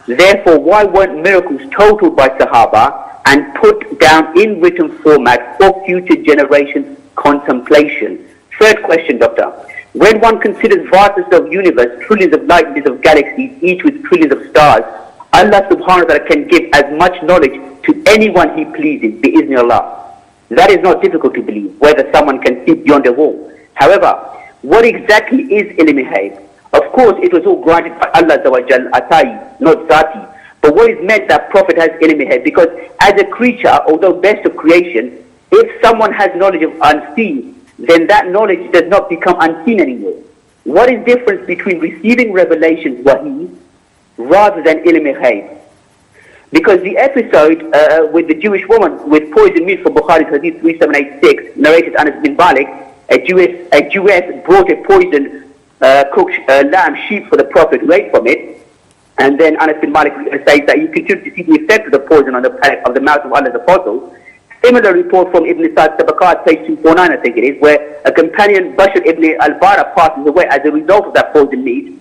Therefore, why weren't miracles totaled by Sahaba and put down in written format for future generations' contemplation? Third question, Doctor. When one considers vastness of universe, trillions of light years of galaxies, each with trillions of stars, Allah subhanahu wa ta'ala can give as much knowledge to anyone He pleases, bi-iznillah. That is not difficult to believe, whether someone can see beyond a wall. However, what exactly is ilm-i-ghaib? Of course, it was all granted by Allah Azza wa Jal, Atai, not Zati. But what is meant that Prophet has ilm here? Because as a creature, although best of creation, if someone has knowledge of unseen, then that knowledge does not become unseen anymore. What is difference between receiving revelations, wahi, rather than ilm ghaib? Because the episode with the Jewish woman with poisoned meat from Bukhari's Hadith 3786, narrated Anas bin Malik, a Jewess brought a poisoned cooked lamb sheep for the Prophet who ate from it. And then Anas bin Malik says that you continue to see the effect of the poison on the palate of the mouth of Allah's apostles. Similar report from Ibn Sa'd Tabaqat, page 249, I think it is, where a companion, Bashar ibn al-Bara, passes away as a result of that poisoned meat.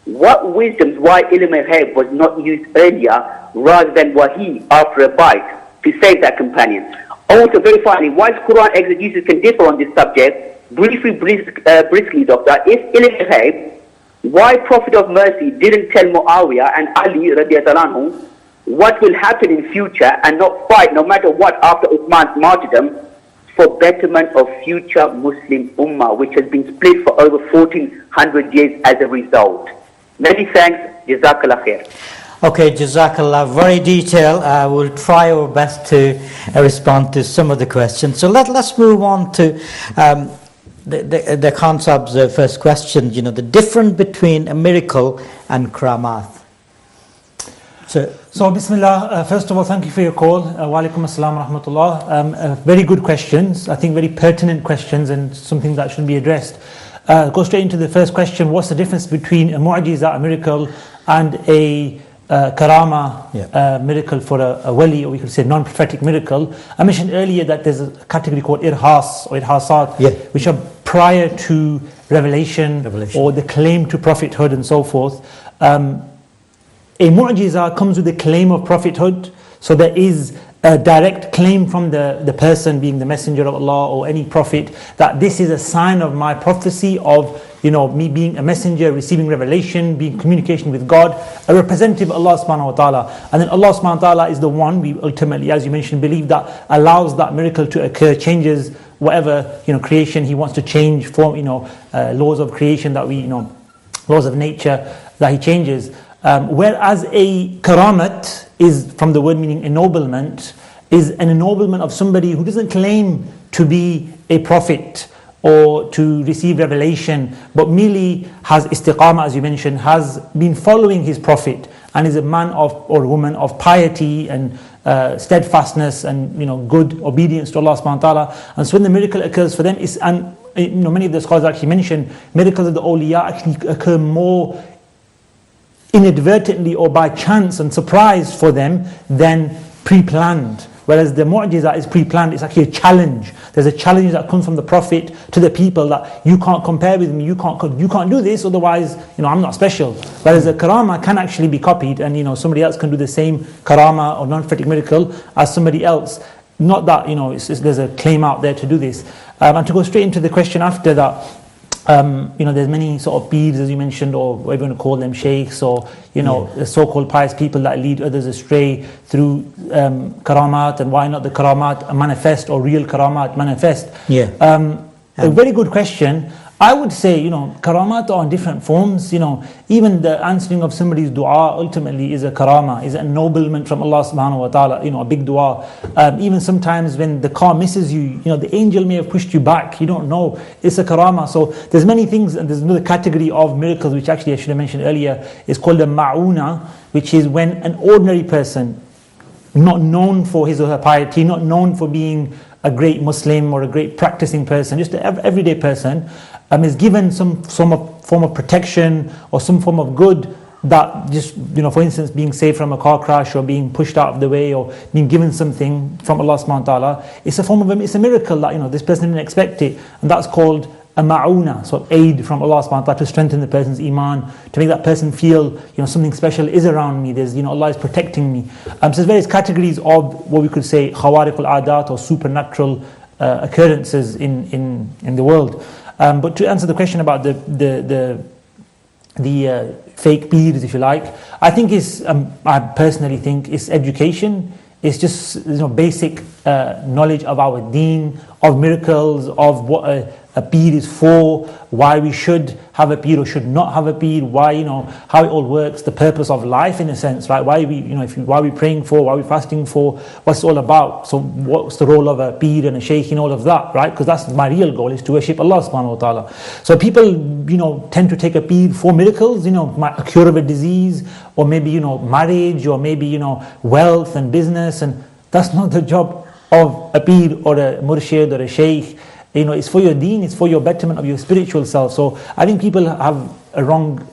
What wisdoms, why ilm al-ghaib was not used earlier rather than wahi after a bite to save that companion? Also, very finally, whilst Quran exegesis can differ on this subject, briskly, Doctor, if ilm al-ghaib, why Prophet of Mercy didn't tell Muawiyah and Ali radiallahu anhu what will happen in future and not fight no matter what after Uthman's martyrdom for betterment of future Muslim Ummah, which has been split for over 1400 years as a result? Many thanks. Jazakallah khair. Okay, Jazakallah, very detailed. We'll try our best to respond to some of the questions. So let's move on to the concepts. The first question, the difference between a miracle and karamat. So Bismillah, first of all, thank you for your call. Wa alaikum assalam wa rahmatullah. Very good questions, I think very pertinent questions and something that should be addressed. Go straight into the first question. What's the difference between a mu'jiza, a miracle, and a karama, miracle for a wali, or we could say non-prophetic miracle? I mentioned earlier that there's a category called irhas or irhasat, which are prior to revelation or the claim to prophethood and so forth. A mu'jiza comes with a claim of prophethood, so there is a direct claim from the person being the messenger of Allah or any prophet that this is a sign of my prophecy of me being a messenger, receiving revelation, being in communication with God, a representative of Allah subhanahu wa ta'ala. And then Allah subhanahu wa ta'ala is the one we ultimately, as you mentioned, believe that allows that miracle to occur, changes whatever creation He wants to change, form laws of creation that we laws of nature that He changes. Whereas a karamat is from the word meaning ennoblement, is an ennoblement of somebody who doesn't claim to be a prophet or to receive revelation, but merely has istiqamah, as you mentioned, has been following his prophet and is a man of or woman of piety and steadfastness and good obedience to Allah subhanahu wa ta'ala. And so when the miracle occurs for them, many of the scholars actually mention miracles of the awliya actually occur more inadvertently or by chance and surprise for them than pre-planned. Whereas the mu'jiza is pre-planned, it's actually a challenge. There's a challenge that comes from the Prophet to the people that you can't compare with me, you can't do this, otherwise I'm not special. Whereas a karama can actually be copied and somebody else can do the same karama or non-prophetic miracle as somebody else. Not that there's a claim out there to do this. And to go straight into the question after that, there's many sort of peers, as you mentioned, or whatever you want to call them, sheikhs, or the so-called pious people that lead others astray through karamat. And why not the karamat manifest or real karamat manifest? A very good question. I would say, karamat are in different forms. Even the answering of somebody's dua ultimately is a karama, is an ennoblement from Allah subhanahu wa ta'ala, a big dua. Even sometimes when the car misses you, the angel may have pushed you back, you don't know, it's a karama. So there's many things, and there's another category of miracles, which actually I should have mentioned earlier, is called a ma'una, which is when an ordinary person, not known for his or her piety, not known for being a great Muslim or a great practicing person, just an everyday person, is given some form of protection or some form of good that just, for instance, being saved from a car crash or being pushed out of the way or being given something from Allah subhanahu wa ta'ala, it's a miracle that, this person didn't expect it. And that's called a ma'una, so aid from Allah subhanahu wa ta'ala to strengthen the person's iman, to make that person feel, something special is around me, there's, Allah is protecting me. So there's various categories of what we could say khawariq al-adat or supernatural occurrences in the world. But to answer the question about the fake peers, if you like, I think I personally think it's education. It's just basic knowledge of our deen, of miracles, of what a beard is for, why we should have a beard or should not have a beard, why, how it all works, the purpose of life in a sense, right? Why are we, why are we praying for, why are we fasting for, what's it all about? So what's the role of a beard and a sheikh in all of that, right? Because that's my real goal, is to worship Allah subhanahu wa ta'ala. So people, tend to take a beard for miracles, a cure of a disease, or maybe, marriage, or maybe, wealth and business, and that's not the job of a beard or a murshid or a sheikh. It's for your deen, it's for your betterment of your spiritual self. So I think people have a wrong,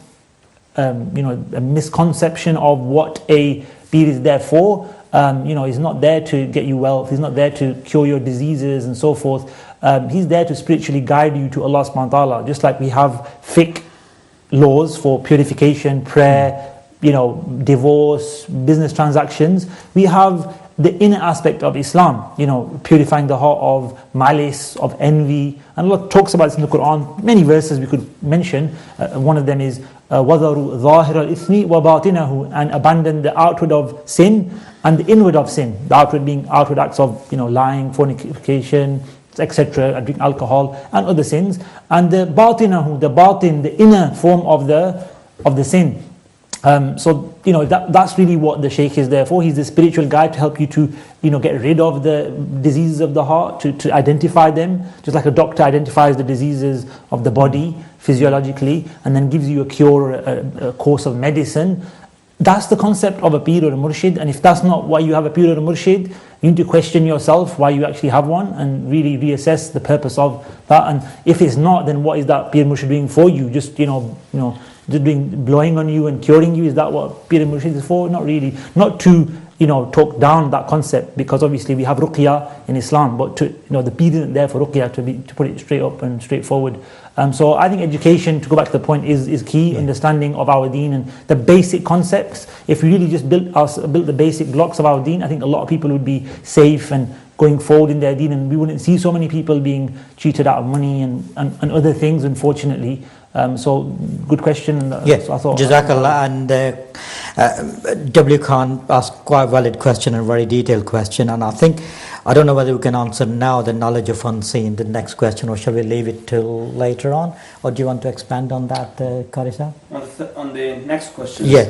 a misconception of what a beard is there for. He's not there to get you wealth, he's not there to cure your diseases and so forth. He's there to spiritually guide you to Allah subhanahu wa ta'ala. Just like we have fiqh laws for purification, prayer, divorce, business transactions, we have the inner aspect of Islam, purifying the heart of malice, of envy. And Allah talks about this in the Quran, many verses we could mention. One of them is وَذَرُوا ظَاهِرَ الْإِثْمِ وَبَاطِنَهُ, and abandon the outward of sin and the inward of sin. The outward being outward acts of lying, fornication, etc., and drink alcohol and other sins. And the batinahu, the batin, the inner form of the sin. That's really what the sheikh is there for. He's the spiritual guide to help you to get rid of the diseases of the heart, to identify them, just like a doctor identifies the diseases of the body physiologically and then gives you a cure, a course of medicine. That's the concept of a pir or a murshid. And if that's not why you have a pir or a murshid, you need to question yourself why you actually have one and really reassess the purpose of that. And if it's not, then what is that pir murshid doing for you? Just blowing on you and curing you? Is that what pir and murshid is for? Not really. Not to talk down that concept, because obviously we have ruqya in Islam, but the pir isn't there for ruqya, to put it straight up and straightforward. So I think education, to go back to the point, is key. Understanding of our deen and the basic concepts. If we really just built the basic blocks of our deen, I think a lot of people would be safe and going forward in their deen, and we wouldn't see so many people being cheated out of money and other things, unfortunately. So good question. So I thought, Jazakallah. And W. Khan asked quite a valid question and very detailed question, and I don't know whether we can answer now the knowledge of unseen, the next question, or shall we leave it till later on, or do you want to expand on that, Karisa? On the next question. Yeah.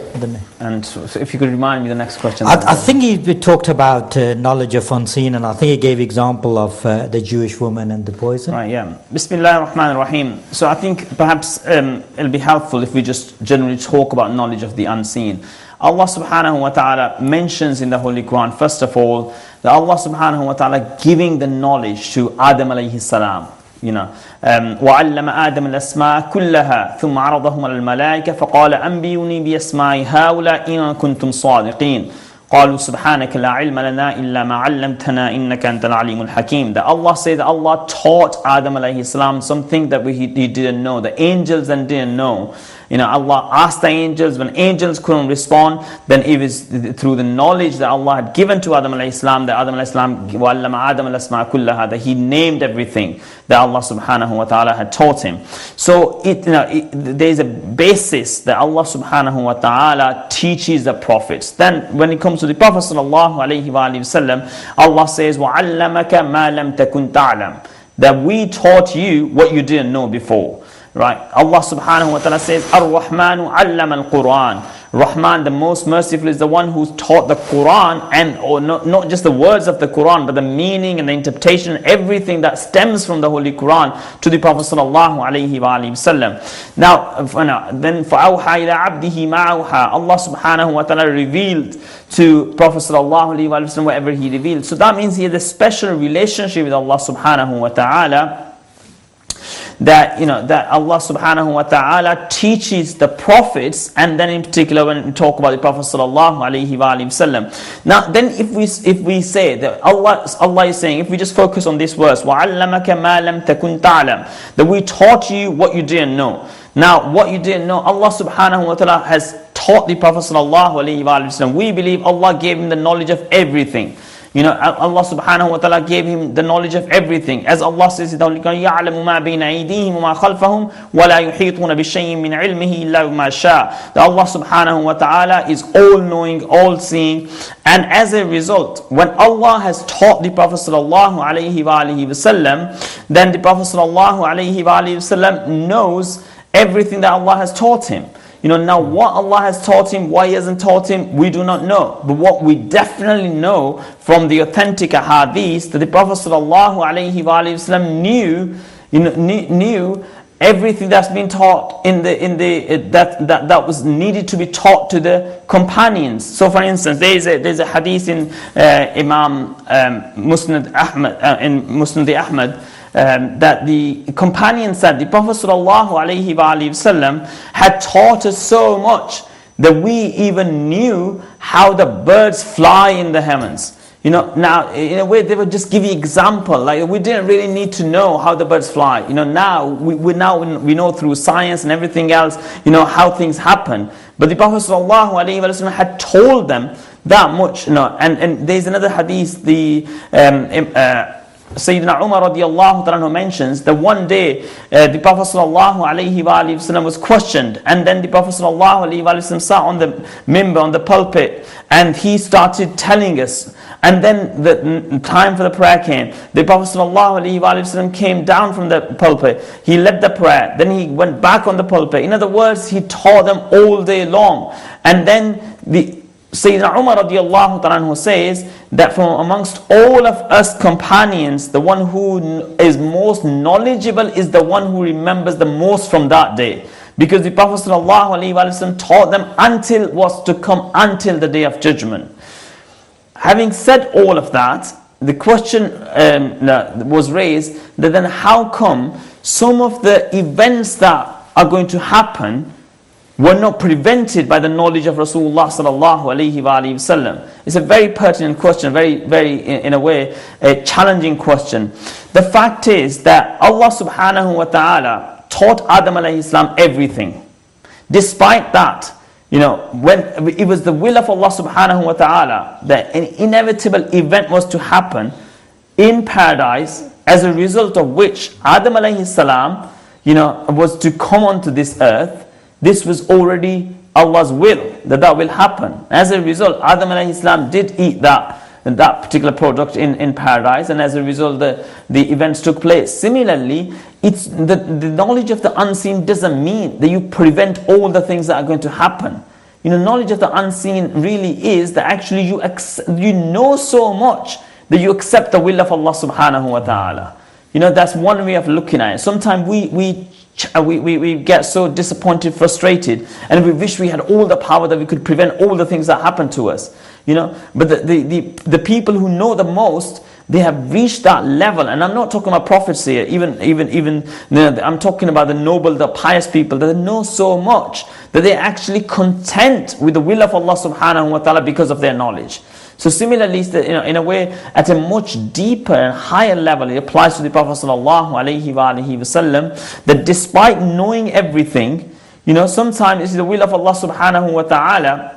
And so if you could remind me the next question. I think he talked about knowledge of unseen, and I think he gave example of the Jewish woman and the poison. Right, yeah. Bismillah ar-Rahman ar-Rahim. So I think perhaps it'll be helpful if we just generally talk about knowledge of the unseen. Allah subhanahu wa ta'ala mentions in the Holy Quran, first of all, that Allah subhanahu wa ta'ala giving the knowledge to Adam alayhi salam. وَعَلَّمَ آدَمَ الْأَسْمَاءَ كُلَّهَا ثُمَّ عَرَضَهُمْ عَلَى الْمَلَائِكَةِ فَقَالَ أَنْبِئُونِي بِأَسْمَاءِ هَؤُلَاءِ إِن كُنتُمْ صَادِقِينَ قالوا سبحانك لا علم لنا إلا ما علمتنا إنك أنت العليم الحكيم. That Allah says that Allah taught Adam alayhi salam something that he didn't know. The angels then didn't know. Allah asked the angels. When angels couldn't respond, then it was through the knowledge that Allah had given to Adam alayhi salam, that Adam alayhi salam وَعَلَّمَ آدَمَ الْأَسْمَاءَ كُلَّهَا, that he named everything that Allah subhanahu wa ta'ala had taught him. So there is a basis that Allah subhanahu wa ta'ala teaches the prophets. Then when it comes to the Prophet sallallahu alayhi wa sallam, Allah says وَعَلَّمَكَ مَا لَمْ تَكُنْ تَعْلَمْ, that we taught you what you didn't know before. Right? Allah subhanahu wa ta'ala says, Ar-Rahmanu allama al-Quran. Rahman, the most merciful, is the one who's taught the Quran, and not just the words of the Quran, but the meaning and the interpretation, everything that stems from the Holy Quran to the Prophet sallallahu alayhi wa sallam. Now, then فَأَوْحَى إِلَىٰ عَبْدِهِ مَا أَوْحَى, Allah subhanahu wa ta'ala revealed to Prophet sallallahu alayhi wa sallam whatever he revealed. So that means he has a special relationship with Allah subhanahu wa ta'ala, that that Allah subhanahu wa ta'ala teaches the prophets, and then in particular when we talk about the Prophet sallallahu alayhi wa sallam. Now then if we say that Allah is saying, if we just focus on this verse, وَعَلَّمَكَ مَا لَمْ تَكُنْ تَعْلَمْ, that we taught you what you didn't know. Now what you didn't know, Allah subhanahu wa ta'ala has taught the Prophet sallallahu alayhi wa sallam. We believe Allah gave him the knowledge of everything. Allah subhanahu wa ta'ala gave him the knowledge of everything. As Allah says, يَعْلَمُ مَا بَيْنَ أَيْدِيهِمْ وَمَا خَلْفَهُم وَلَا يُحِيطُونَ بِشَيْءٍ مِّنْ عِلْمِهِ إِلَّا بِمَا شَاءَ. That Allah subhanahu wa ta'ala is all-knowing, all-seeing. And as a result, when Allah has taught the Prophet sallallahu alaihi wasallam, then the Prophet sallallahu alaihi wasallam knows everything that Allah has taught him. Now what Allah has taught him, why he hasn't taught him, we do not know. But what we definitely know from the authentic ahadith, that the Prophet sallallahu alaihi wasallam knew everything that's been taught that was needed to be taught to the companions. So for instance, there's a hadith in Imam Musnad Ahmad, that the companion said the Prophet sallallahu alaihi wasallam had taught us so much that we even knew how the birds fly in the heavens. Now in a way they would just give you example, like we didn't really need to know how the birds fly. Now we know through science and everything else, how things happen. But the Prophet sallallahu alaihi wasallam had told them that much. And there's another hadith, the Sayyidina Umar radiallahu ta'ala mentions that one day the Prophet sallallahu alaihi wasallam was questioned, and then the Prophet sallallahu alaihi wasallam sat on the minbar, on the pulpit, and he started telling us. And then the time for the prayer came. The Prophet sallallahu alaihi wasallam came down from the pulpit. He led the prayer. Then he went back on the pulpit. In other words, he taught them all day long. And then the Sayyidina Umar radiallahu ta'ala says that from amongst all of us companions, the one who is most knowledgeable is the one who remembers the most from that day. Because the Prophet sallallahu alaihi wasallam taught them until was to come, until the day of judgment. Having said all of that, the question was raised that then how come some of the events that are going to happen were not prevented by the knowledge of Rasulullah sallallahu alaihi wasallam? It's a very pertinent question, very, in a way, a challenging question. The fact is that Allah subhanahu wa ta'ala taught Adam alayhi salam everything. Despite that, when it was the will of Allah subhanahu wa ta'ala that an inevitable event was to happen in paradise, as a result of which Adam alayhi salam, was to come onto this earth. This was already Allah's will, that will happen. As a result, Adam alayhi salam did eat that particular product in paradise, and as a result the events took place. Similarly, it's the knowledge of the unseen doesn't mean that you prevent all the things that are going to happen. Knowledge of the unseen really is that actually you know so much that you accept the will of Allah subhanahu wa ta'ala. That's one way of looking at it. Sometimes we get so disappointed, frustrated, and we wish we had all the power that we could prevent all the things that happen to us. But the people who know the most, they have reached that level. And I'm not talking about prophets here, even I'm talking about the noble, the pious people that know so much that they're actually content with the will of Allah subhanahu wa ta'ala because of their knowledge. So similarly, in a way, at a much deeper and higher level, it applies to the Prophet sallallahu alaihi wasallam, that despite knowing everything, sometimes it's the will of Allah subhanahu wa ta'ala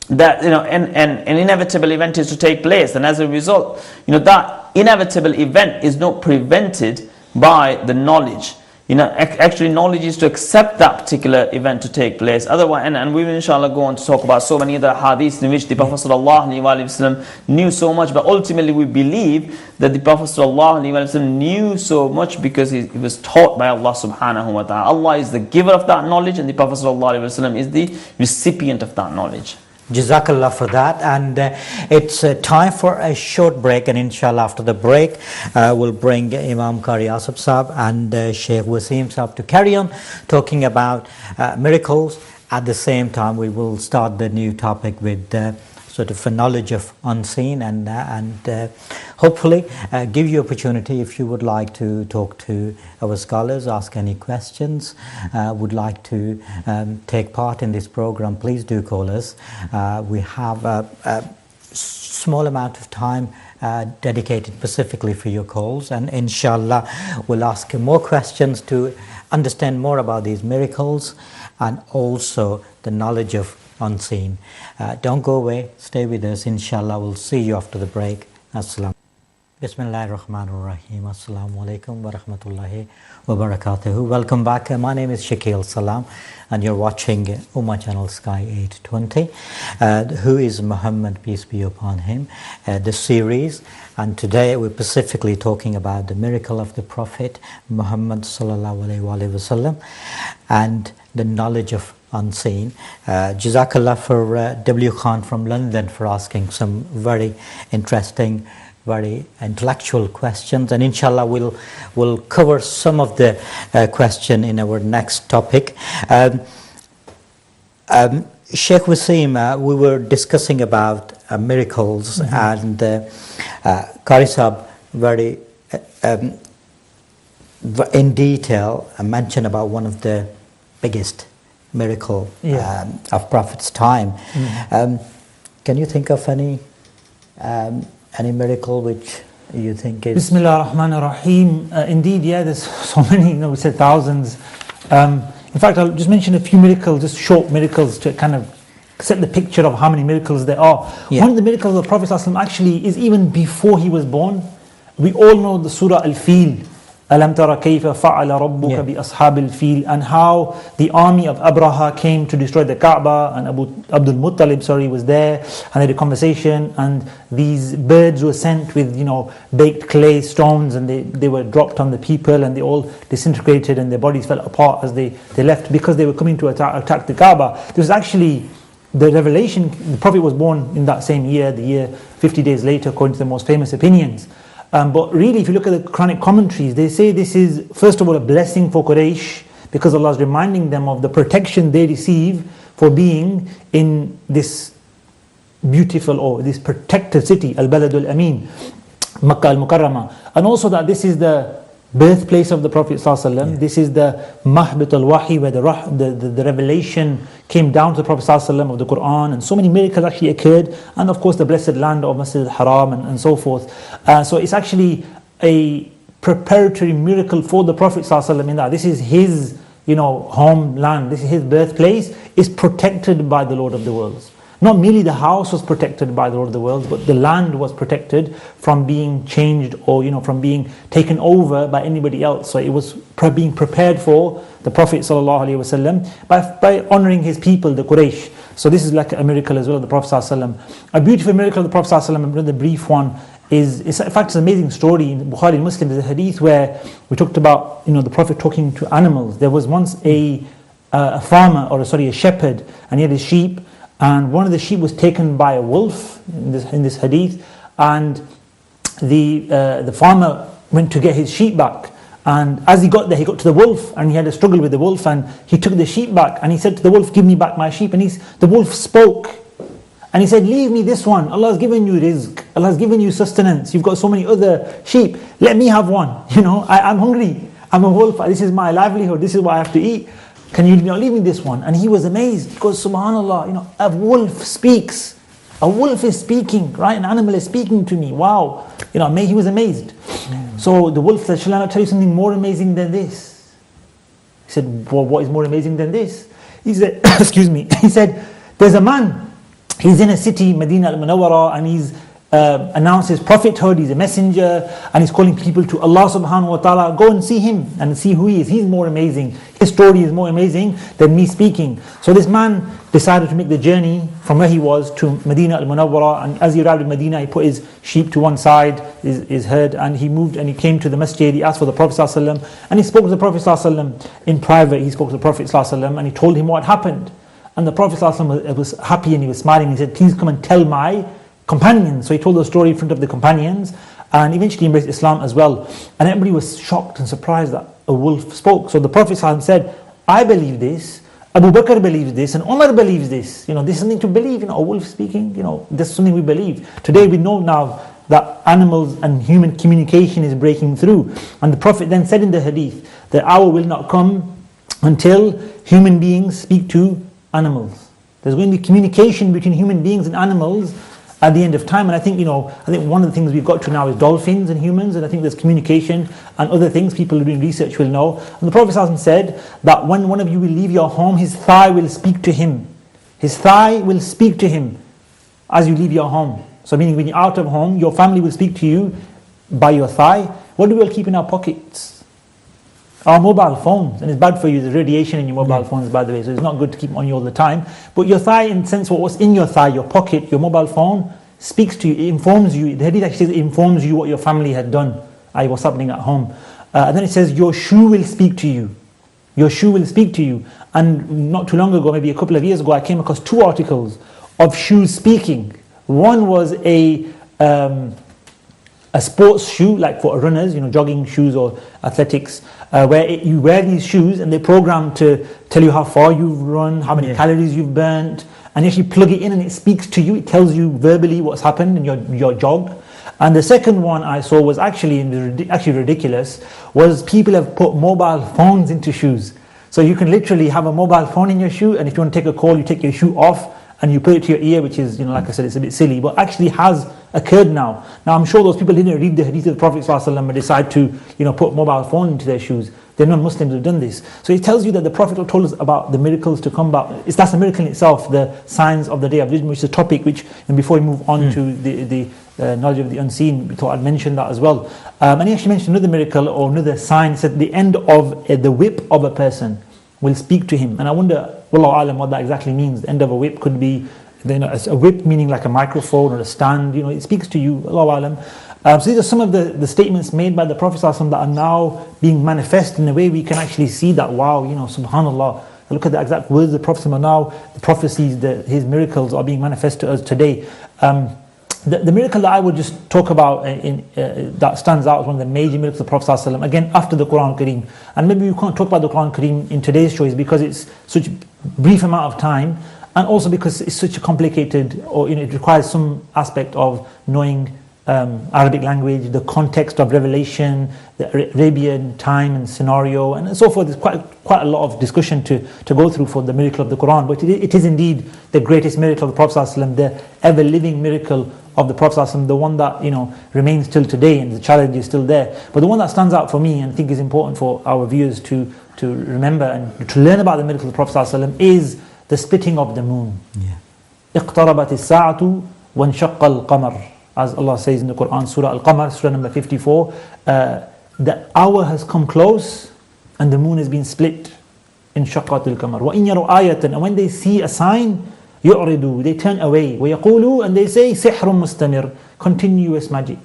that an inevitable event is to take place, and as a result, that inevitable event is not prevented by the knowledge. Actually knowledge is to accept that particular event to take place. Otherwise, and we will inshallah go on to talk about so many other hadiths in which the Prophet sallallahu alaihi wasallam knew so much, but ultimately we believe that the Prophet sallallahu alaihi wasallam knew so much because he was taught by Allah subhanahu wa ta'ala. Allah is the giver of that knowledge, and the Prophet sallallahu alaihi wasallam is the recipient of that knowledge. Jazakallah for that, and it's time for a short break, and inshallah after the break we'll bring Imam Qari Asif Sahab and Sheikh Wasim Sahab to carry on talking about miracles. At the same time we will start the new topic with sort of a knowledge of unseen, and hopefully give you opportunity if you would like to talk to our scholars, ask any questions, would like to take part in this program, please do call us. We have a small amount of time dedicated specifically for your calls, and inshallah we'll ask more questions to understand more about these miracles and also the knowledge of unseen. Don't go away, stay with us. Inshallah, we'll see you after the break. As-salam. Bismillahir-Rahmanir-Rahim. Assalamu alaikum wa rahmatullahi wa barakatuhu. Welcome back. My name is Shakil Salam, and you're watching Ummah Channel Sky 820. Who is Muhammad, peace be upon him, the series. And today we're specifically talking about the miracle of the Prophet Muhammad sallallahu alaihi wasallam and the knowledge of unseen. Jazakallah for W. Khan from London for asking some very interesting, very intellectual questions, and inshallah we'll cover some of the question in our next topic. Sheikh Wasim, we were discussing about miracles, and Qari Sahib very in detail mentioned about one of the biggest miracle of Prophet's time. Can you think of any miracle which you think is... Bismillah ar-Rahman ar-Rahim. Indeed, there's so many, we said thousands. In fact, I'll just mention a few miracles, just short miracles to kind of set the picture of how many miracles there are. One of the miracles of the Prophet ﷺ actually is even before he was born. We all know the Surah Al-Fil. Alam tara kayfa fa'ala rabbuka bi ashabil fil, and how the army of Abraha came to destroy the Kaaba, and Abdul Muttalib was there, and they had a conversation, and these birds were sent with baked clay stones, and they were dropped on the people, and they all disintegrated and their bodies fell apart as they left, because they were coming to attack the Kaaba. There was actually the revelation. The Prophet was born in that same year, the year 50 days later, according to the most famous opinions. But really, if you look at the Quranic commentaries, they say this is, first of all, a blessing for Quraysh, because Allah is reminding them of the protection they receive for being in this beautiful, or this protected city, Al-Baladul Amin, Makkah Al-Mukarramah. And also that this is the birthplace of the Prophet ﷺ. This is the Mahbit al-Wahi, where the revelation came down to the Prophet ﷺ of the Quran, and so many miracles actually occurred, and of course the blessed land of Masjid al-Haram and so forth. So it's actually a preparatory miracle for the Prophet ﷺ in that this is his homeland, this is his birthplace, is protected by the Lord of the worlds. Not merely the house was protected by the Lord of the worlds, but the land was protected from being changed, or from being taken over by anybody else. So it was being prepared for the Prophet ﷺ by honouring his people, the Quraysh. So this is like a miracle as well of the Prophet ﷺ. A beautiful miracle of the Prophet ﷺ, another brief one, is in fact it's an amazing story. In Bukhari and Muslim, there's a hadith where we talked about the Prophet talking to animals. There was once a farmer, a shepherd, and he had his sheep. And one of the sheep was taken by a wolf in this hadith, and the farmer went to get his sheep back. And as he got there, he got to the wolf, and he had a struggle with the wolf, and he took the sheep back, and he said to the wolf, "Give me back my sheep." And the wolf spoke, and he said, "Leave me this one. Allah has given you rizq. Allah has given you sustenance. You've got so many other sheep. Let me have one. I'm hungry. I'm a wolf. This is my livelihood. This is what I have to eat. Can you leave me this one?" And he was amazed, because subhanAllah, a wolf speaks. A wolf is speaking, right? An animal is speaking to me. Wow. He was amazed. So the wolf said, "Shall I not tell you something more amazing than this?" He said, "Well, what is more amazing than this?" He said, excuse me. He said, "There's a man. He's in a city, Medina al-Munawwara, and he's announced his prophethood. He's a messenger, and he's calling people to Allah subhanahu wa ta'ala. Go and see him and see who he is. He's more amazing. His story is more amazing than me speaking." So this man decided to make the journey from where he was to Medina al-Munawwara, and as he arrived in Medina, he put his sheep to one side, his herd, and he moved and he came to the masjid. He asked for the Prophet ﷺ, and he spoke to the Prophet ﷺ in private. He spoke to the Prophet ﷺ, and he told him what happened. And the Prophet ﷺ was happy, and he was smiling. He said, "Please come and tell my companions." So he told the story in front of the companions, and eventually embraced Islam as well. And everybody was shocked and surprised that a wolf spoke. So the Prophet ﷺ said, "I believe this, Abu Bakr believes this, and Umar believes this. This is something to believe, a wolf speaking, this is something we believe." Today we know now that animals and human communication is breaking through. And the Prophet then said in the hadith, "The hour will not come until human beings speak to animals." There's going to be communication between human beings and animals at the end of time. And I think one of the things we've got to now is dolphins and humans, and I think there's communication and other things people who are doing research will know. And the Prophet ﷺ said that when one of you will leave your home, his thigh will speak to him. His thigh will speak to him as you leave your home. So meaning when you're out of home, your family will speak to you by your thigh. What do we all keep in our pockets? Our mobile phones. And it's bad for you, the radiation in your mobile phones, by the way, so it's not good to keep them on you all the time. But your thigh, in the sense of what's in your thigh, your pocket, your mobile phone, speaks to you, it informs you. The hadith actually says it informs you what your family had done, i.e. what's happening at home. And then it says your shoe will speak to you. Your shoe will speak to you. And not too long ago, maybe a couple of years ago, I came across 2 articles of shoes speaking. One was a sports shoe, like for runners, jogging shoes or athletics, where you wear these shoes and they're programmed to tell you how far you've run, how many calories you've burnt, and you actually plug it in and it speaks to you. It tells you verbally what's happened in your jog. And the second one I saw was actually ridiculous, was people have put mobile phones into shoes. So you can literally have a mobile phone in your shoe, and if you want to take a call, you take your shoe off and you put it to your ear, which is, like I said, it's a bit silly, but actually has occurred now. Now I'm sure those people didn't read the hadith of the Prophet ﷺ and decide to, put mobile phone into their shoes. They're non-Muslims who've done this. So it tells you that the Prophet told us about the miracles to come about. That's a miracle in itself, the signs of the Day of Judgment, which is a topic which, and before we move on to the knowledge of the unseen, we thought I'd mention that as well. And he actually mentioned another miracle or another sign. He said the end of the whip of a person will speak to him. And I wonder, Wallahu Alam, what that exactly means. The end of a whip could be, a whip meaning like a microphone or a stand, it speaks to you, Wallahu Alam. So these are some of the statements made by the Prophet ﷺ that are now being manifest in a way we can actually see that, wow, subhanAllah, look at the exact words of the Prophet ﷺ now, the prophecies, his miracles are being manifest to us today. The miracle that I would just talk about that stands out as one of the major miracles of the Prophet ﷺ, again after the Quran Kareem, and maybe we can't talk about the Quran Kareem in today's show, is because it's such a brief amount of time, and also because it's such a complicated, or it requires some aspect of knowing Arabic language, the context of revelation, the Arabian time and scenario, and so forth. There's quite a lot of discussion to go through for the miracle of the Quran, but it is indeed the greatest miracle of the Prophet ﷺ, the ever-living miracle of the Prophet ﷺ, the one that remains till today, and the challenge is still there. But the one that stands out for me and I think is important for our viewers to remember and to learn about the miracle of the Prophet ﷺ is the splitting of the moon. اقتربت الساعة وانشق القمر, as Allah says in the Quran, Surah Al-Qamar, Surah number 54, the hour has come close and the moon has been split. انشقت القمر وإن يروا آية, and when they see a sign, يعرضوا, they turn away, ويقولوا, and they say Sahar مستمر, continuous magic.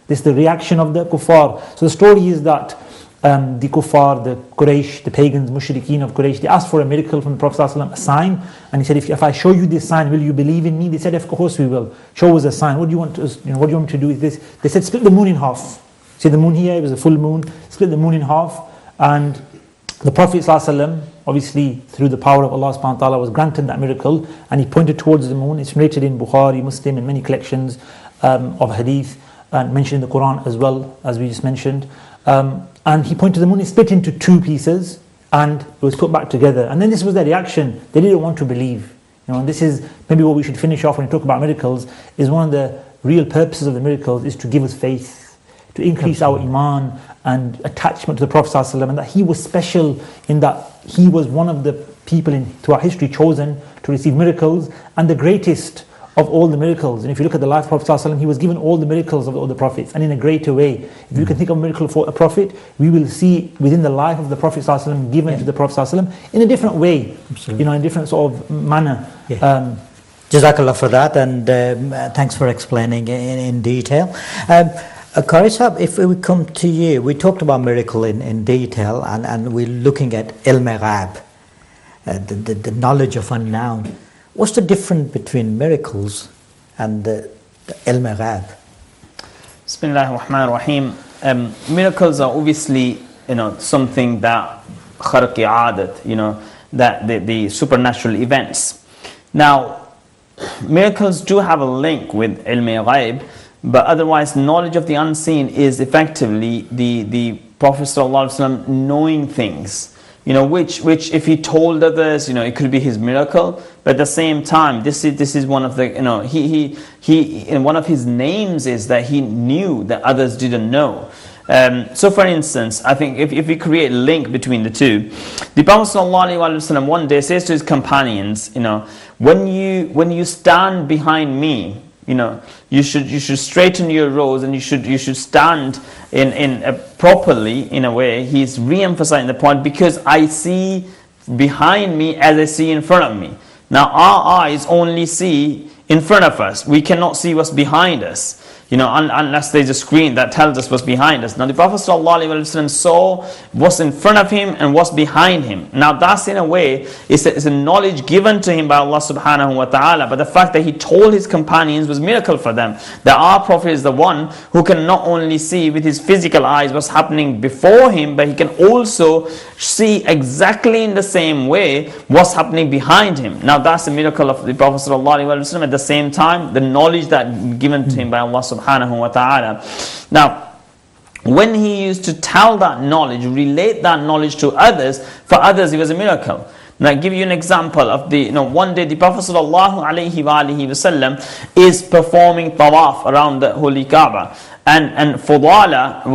This is the reaction of the kuffar. So the story is that the kuffar, the Quraysh, the pagans, mushrikeen of Quraysh, they asked for a miracle from the Prophet ﷺ, a sign, and he said, if I show you this sign, will you believe in me? They said, of course we will. Show us a sign. What do you want us, what do you want me to do with this? They said, split the moon in half. See the moon here, it was a full moon. Split the moon in half, and the Prophet ﷺ, obviously through the power of Allah subhanahu wa ta'ala, was granted that miracle, and he pointed towards the moon. It's narrated in Bukhari, Muslim, and many collections of hadith, and mentioned in the Quran as well, as we just mentioned. And he pointed to the moon, it split into 2 pieces, and it was put back together. And then this was their reaction. They didn't want to believe. And this is maybe what we should finish off when we talk about miracles, is one of the real purposes of the miracles is to give us faith, to increase our iman and attachment to the Prophet ﷺ, and that he was special in that he was one of the people throughout history chosen to receive miracles, and the greatest of all the miracles. And if you look at the life of the Prophet ﷺ, he was given all the miracles of all the prophets, and in a greater way. If you can think of a miracle for a prophet, we will see within the life of the Prophet ﷺ given to the Prophet ﷺ in a different way, in a different sort of manner. Jazakallah for that, and thanks for explaining in detail. Qari Sahib, if we come to you, we talked about miracle in detail, and we're looking at ilm-e-ghaib, the knowledge of unknown. What's the difference between miracles and the ilm-e-ghaib? Bismillahir Rahmanir Rahim. Miracles are obviously, something that kharqi aadat, that the supernatural events. Now, miracles do have a link with ilm-e-ghaib, but otherwise knowledge of the unseen is effectively the Prophet ﷺ knowing things. Which if he told others, it could be his miracle. But at the same time, this is one of the, he one of his names is that he knew that others didn't know. So for instance, I think if we create a link between the two, the Prophet ﷺ one day says to his companions, when you stand behind me, you should straighten your rows, and you should stand in properly in a way. He's re-emphasizing the point, because I see behind me as I see in front of me. Now our eyes only see in front of us. We cannot see what's behind us, unless there's a screen that tells us what's behind us. Now the Prophet ﷺ saw what's in front of him and what's behind him. Now that's, in a way, it's a knowledge given to him by Allah subhanahu wa ta'ala. But the fact that he told his companions was a miracle for them. That our Prophet is the one who can not only see with his physical eyes what's happening before him, but he can also see exactly in the same way what's happening behind him. Now that's the miracle of the Prophet ﷺ. At the same time, the knowledge that given to him by Allah subhanahu wa ta'ala. Now, when he used to tell that knowledge, relate that knowledge to others, for others it was a miracle. Now, I'll give you an example of one day the Prophet sallallahu alaihi wasallam is performing tawaf around the Holy Kaaba. And Fudala,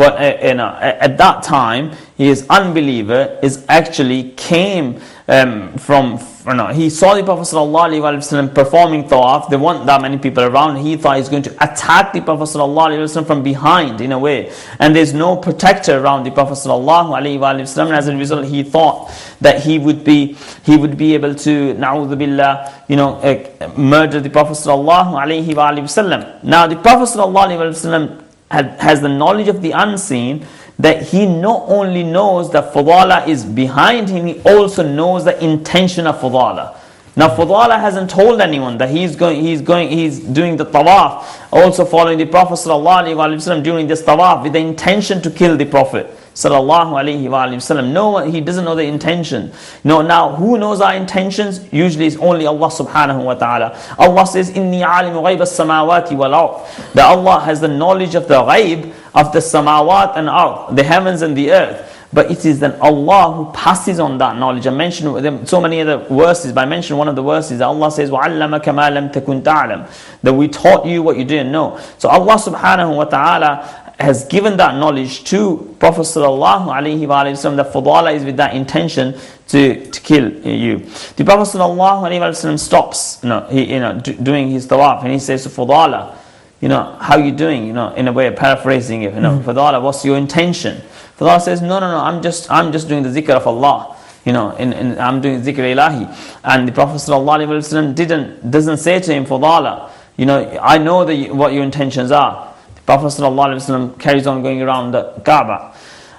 at that time, his unbeliever actually came he saw the Prophet ﷺ performing tawaf. There weren't that many people around. He thought he's going to attack the Prophet ﷺ from behind, in a way. And there's no protector around the Prophet ﷺ. And as a result, he thought that he would be able to, na'udhu billah, murder the Prophet ﷺ. Now, the Prophet ﷺ has the knowledge of the unseen, that he not only knows that Fudala is behind him, he also knows the intention of Fudala. Now Fudala hasn't told anyone that he's doing the tawaf, also following the Prophet ﷺ during this tawaf with the intention to kill the Prophet ﷺ. No, he doesn't know the intention. No, now who knows our intentions? Usually it's only Allah subhanahu wa ta'ala. Allah says, Inni alimu ghayb as-samawati wal ard. That Allah has the knowledge of the ghayb of the samawat and ard, the heavens and the earth. But it is then Allah who passes on that knowledge. I mentioned so many other verses, but I mentioned one of the verses. Allah says, وَعَلَّمَكَ مَا لَمْ تَكُنْ تَعْلَمْ. That we taught you what you didn't know. So Allah subhanahu wa ta'ala has given that knowledge to Prophet sallallahu alaihi wasallam, that Fudala is with that intention to kill you. The Prophet sallallahu alaihi wasallam stops doing his tawaf, and he says to Fudala, how are you doing? In a way of paraphrasing it, Fudala, what's your intention? Fudala says, no, I'm just doing the zikr of Allah. I'm doing zikr ilahi. And the Prophet sallallahu alaihi wasallam doesn't say to him, Fudala, I know what your intentions are. Prophet ﷺ carries on going around the Kaaba.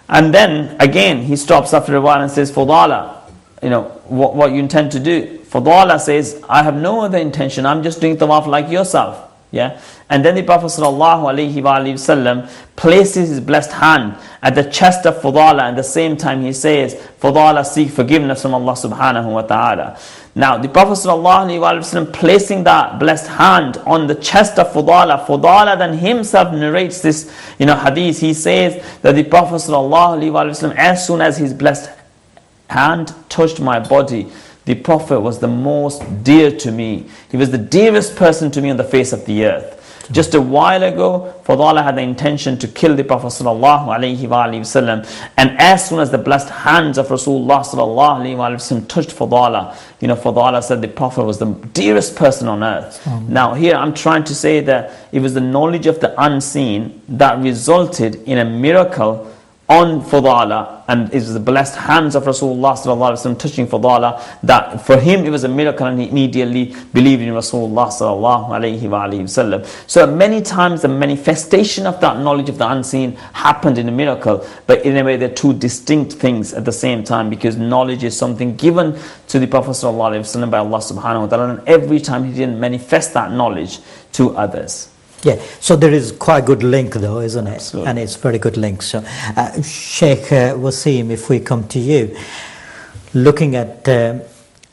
And then again he stops after a while and says, Fudala, what you intend to do? Fudala says, I have no other intention, I'm just doing tawaf like yourself. Yeah. And then the Prophet ﷺ places his blessed hand at the chest of Fudala, and at the same time he says, Fudala, seek forgiveness from Allah subhanahu wa ta'ala. Now the Prophet ﷺ placing that blessed hand on the chest of Fudala then himself narrates this hadith. He says that the Prophet ﷺ, as soon as his blessed hand touched my body, the Prophet was the most dear to me. He was the dearest person to me on the face of the earth. Just a while ago, Fudala had the intention to kill the Prophet ﷺ, and as soon as the blessed hands of Rasulullah ﷺ touched Fudala, Fudala said the Prophet was the dearest person on earth. Now here I'm trying to say that it was the knowledge of the unseen that resulted in a miracle on Fudala, and it was the blessed hands of Rasulullah ﷺ touching Fudala, that for him it was a miracle, and he immediately believed in Rasulullah ﷺ. So many times the manifestation of that knowledge of the unseen happened in a miracle, but in a way they're two distinct things at the same time, because knowledge is something given to the Prophet ﷺ by Allah subhanahu wa ta'ala, and every time he didn't manifest that knowledge to others. Yeah, so there is quite a good link though, isn't it? Absolutely. And it's a very good link. So Sheikh Wasim, if we come to you, looking at the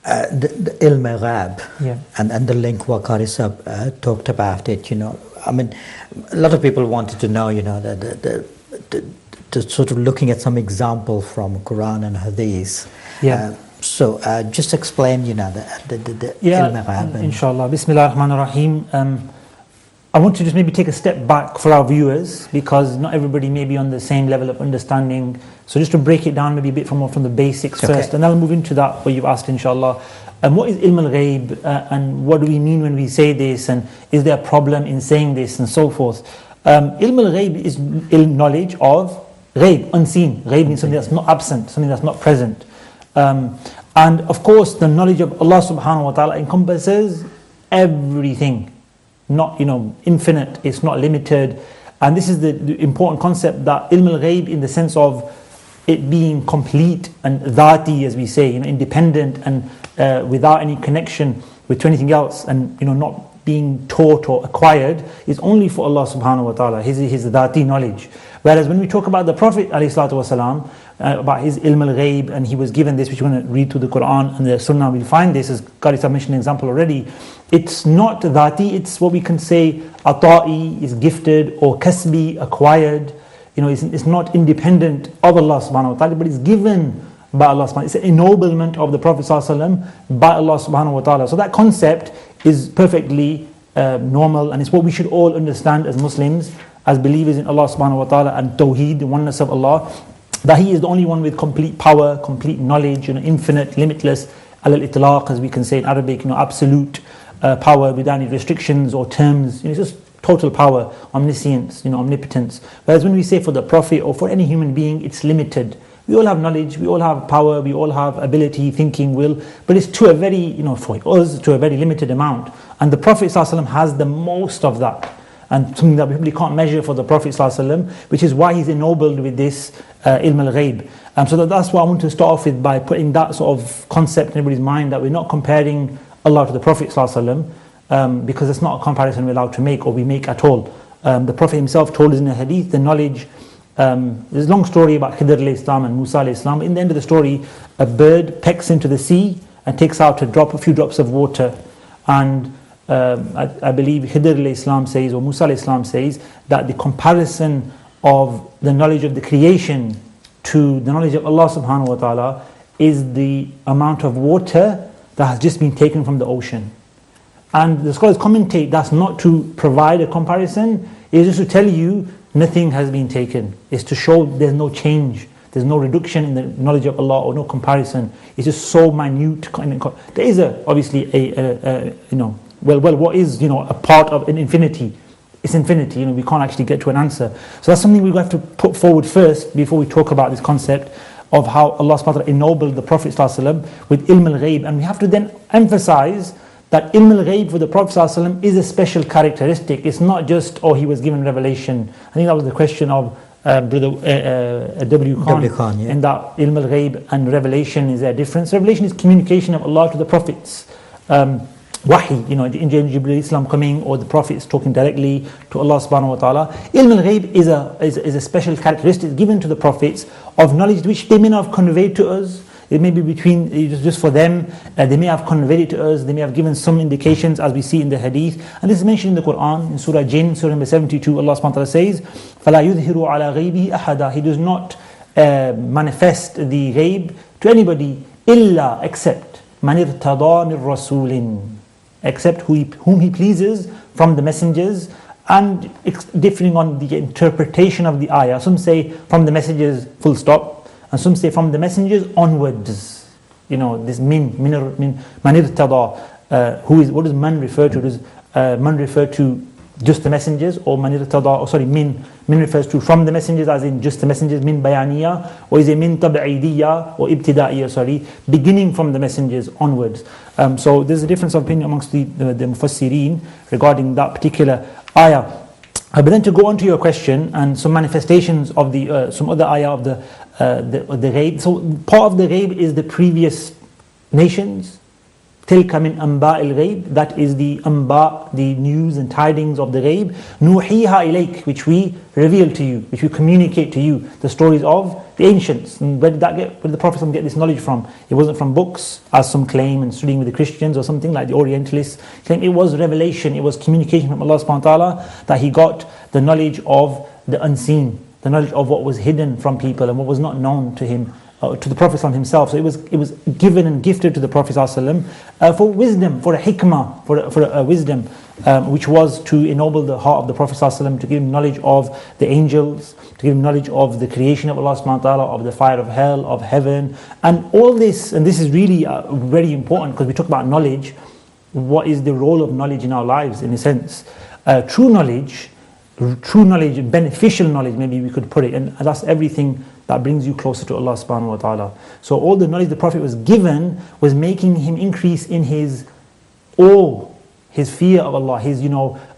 Ilm Ghab and the link what Qari Sahib talked about it, I mean, a lot of people wanted to know, the sort of looking at some example from Quran and Hadith. Yeah. So just explain, the Ilm Ghab. Inshallah. Bismillah ar-Rahman ar-Rahim. I want to just maybe take a step back for our viewers, because not everybody may be on the same level of understanding. So just to break it down maybe a bit from the basics first, and then I'll move into that what you've asked, inshallah. And what is ilm al-ghaib, and what do we mean when we say this, and is there a problem in saying this, and so forth. Ilm al-ghaib is knowledge of ghaib, unseen. Ghaib means something that's not absent, something that's not present. And of course the knowledge of Allah subhanahu wa ta'ala encompasses everything. Not, infinite, it's not limited. And this is the important concept, that ilm al-ghaib, in the sense of it being complete and dhati, as we say, independent and without any connection with anything else, and not being taught or acquired, is only for Allah subhanahu wa ta'ala, his dhati knowledge. Whereas when we talk about the Prophet alayhi salatu wasalam, about his ilm al-ghaib, and he was given this, which we're going to read through the Quran and the Sunnah, we'll find this, as Qari Sahib mentioned an example already. It's not dhati, it's what we can say ata'i, is gifted, or kasbi, acquired. It's not independent of Allah subhanahu wa ta'ala, but it's given by Allah subhanahu wa ta'ala. It's an ennoblement of the Prophet sallallahu alaihi wasallam by Allah subhanahu wa ta'ala. So that concept is perfectly normal, and it's what we should all understand as Muslims, as believers in Allah subhanahu wa ta'ala and Tawheed, the oneness of Allah, that He is the only one with complete power, complete knowledge, infinite, limitless, al-itlaq, as we can say in Arabic, absolute power without any restrictions or terms. It's just total power, omniscience, omnipotence. Whereas when we say for the Prophet or for any human being, it's limited. We all have knowledge, we all have power, we all have ability, thinking, will, but it's to a very, for us, to a very limited amount. And the Prophet ﷺ has the most of that, and something that we probably can't measure for the Prophet ﷺ, which is why he's ennobled with this ilm al-ghaib. So that's why I want to start off with, by putting that sort of concept in everybody's mind, that we're not comparing Allah to the Prophet ﷺ, because it's not a comparison we're allowed to make, or we make at all. The Prophet himself told us in a hadith, the knowledge, there's a long story about Khidr alayhi salam and Musa alayhi salam. In the end of the story, a bird pecks into the sea and takes out a few drops of water. And I believe Khidr alayhi salam says, or Musa alayhi salam says, that the comparison of the knowledge of the creation to the knowledge of Allah subhanahu wa ta'ala is the amount of water that has just been taken from the ocean. And the scholars commentate, that's not to provide a comparison, it's just to tell you nothing has been taken. It's to show there's no change, there's no reduction in the knowledge of Allah, or no comparison. It's just so minute. There is obviously what is a part of an infinity. It's infinity. We can't actually get to an answer. So that's something we have to put forward first before we talk about this concept of how Allah subhanahu wa ta'ala ennobled the Prophet ﷺ with ilm al-ghaib. And we have to then emphasize that ilm al-ghaib for the Prophet ﷺ is a special characteristic. It's not just, he was given revelation. I think that was the question of Brother W. Khan, yeah. And that ilm al-ghaib and revelation, is there a difference? Revelation is communication of Allah to the Prophets. Wahi, the angel Jibreel Islam coming, or the Prophet is talking directly to Allah subhanahu wa ta'ala. Ilm al-ghaib is a special characteristic given to the Prophets of knowledge which they may not have conveyed to us. It may be between, just for them, they may have conveyed it to us, they may have given some indications, as we see in the hadith. And this is mentioned in the Quran, in Surah Jinn, Surah number 72, Allah subhanahu wa ta'ala says, فَلَا يُظْهِرُ عَلَى غَيْبِهِ أَحَدًا. He does not manifest the ghaib to anybody, إِلَّا except مَنِ ارْتَضَى مِنْ رَسُولٍ, except whom he pleases from the messengers. And differing on the interpretation of the ayah. Some say from the messengers, full stop. And some say from the messengers onwards. This min irtada, what does man refer to? Does man refer to just the messengers, or man irtada, min refers to from the messengers, as in just the messengers, min bayaniya, or is it min tab'idiyya, or ibtida'iyya, beginning from the messengers onwards. So there's a difference of opinion amongst the mufassirin regarding that particular ayah. But then to go on to your question, and some manifestations of the some other ayah of the ghaib. So part of the ghaib is the previous nations. Tilka min anba al-ghaib, that is the anba, the news and tidings of the ghaib. Nuhiha ilayk, which we reveal to you, which we communicate to you, the stories of the ancients. And where did the Prophet get this knowledge from? It wasn't from books, as some claim, and studying with the Christians or something like the Orientalists claim. It was revelation, it was communication from Allah subhanahu wa ta'ala, that he got the knowledge of the unseen, the knowledge of what was hidden from people and what was not known to him, to the Prophet himself. So it was given and gifted to the Prophet for wisdom, for a hikmah, for a wisdom. which was to ennoble the heart of the Prophet ﷺ, to give him knowledge of the angels, to give him knowledge of the creation of Allah subhanahu wa ta'ala, of the fire of hell, of heaven, and all this. And this is really very important, because we talk about knowledge. What is the role of knowledge in our lives, in a sense? True knowledge, beneficial knowledge, maybe we could put it, and that's everything that brings you closer to Allah subhanahu wa ta'ala. So all the knowledge the Prophet was given was making him increase in his awe, his fear of Allah, his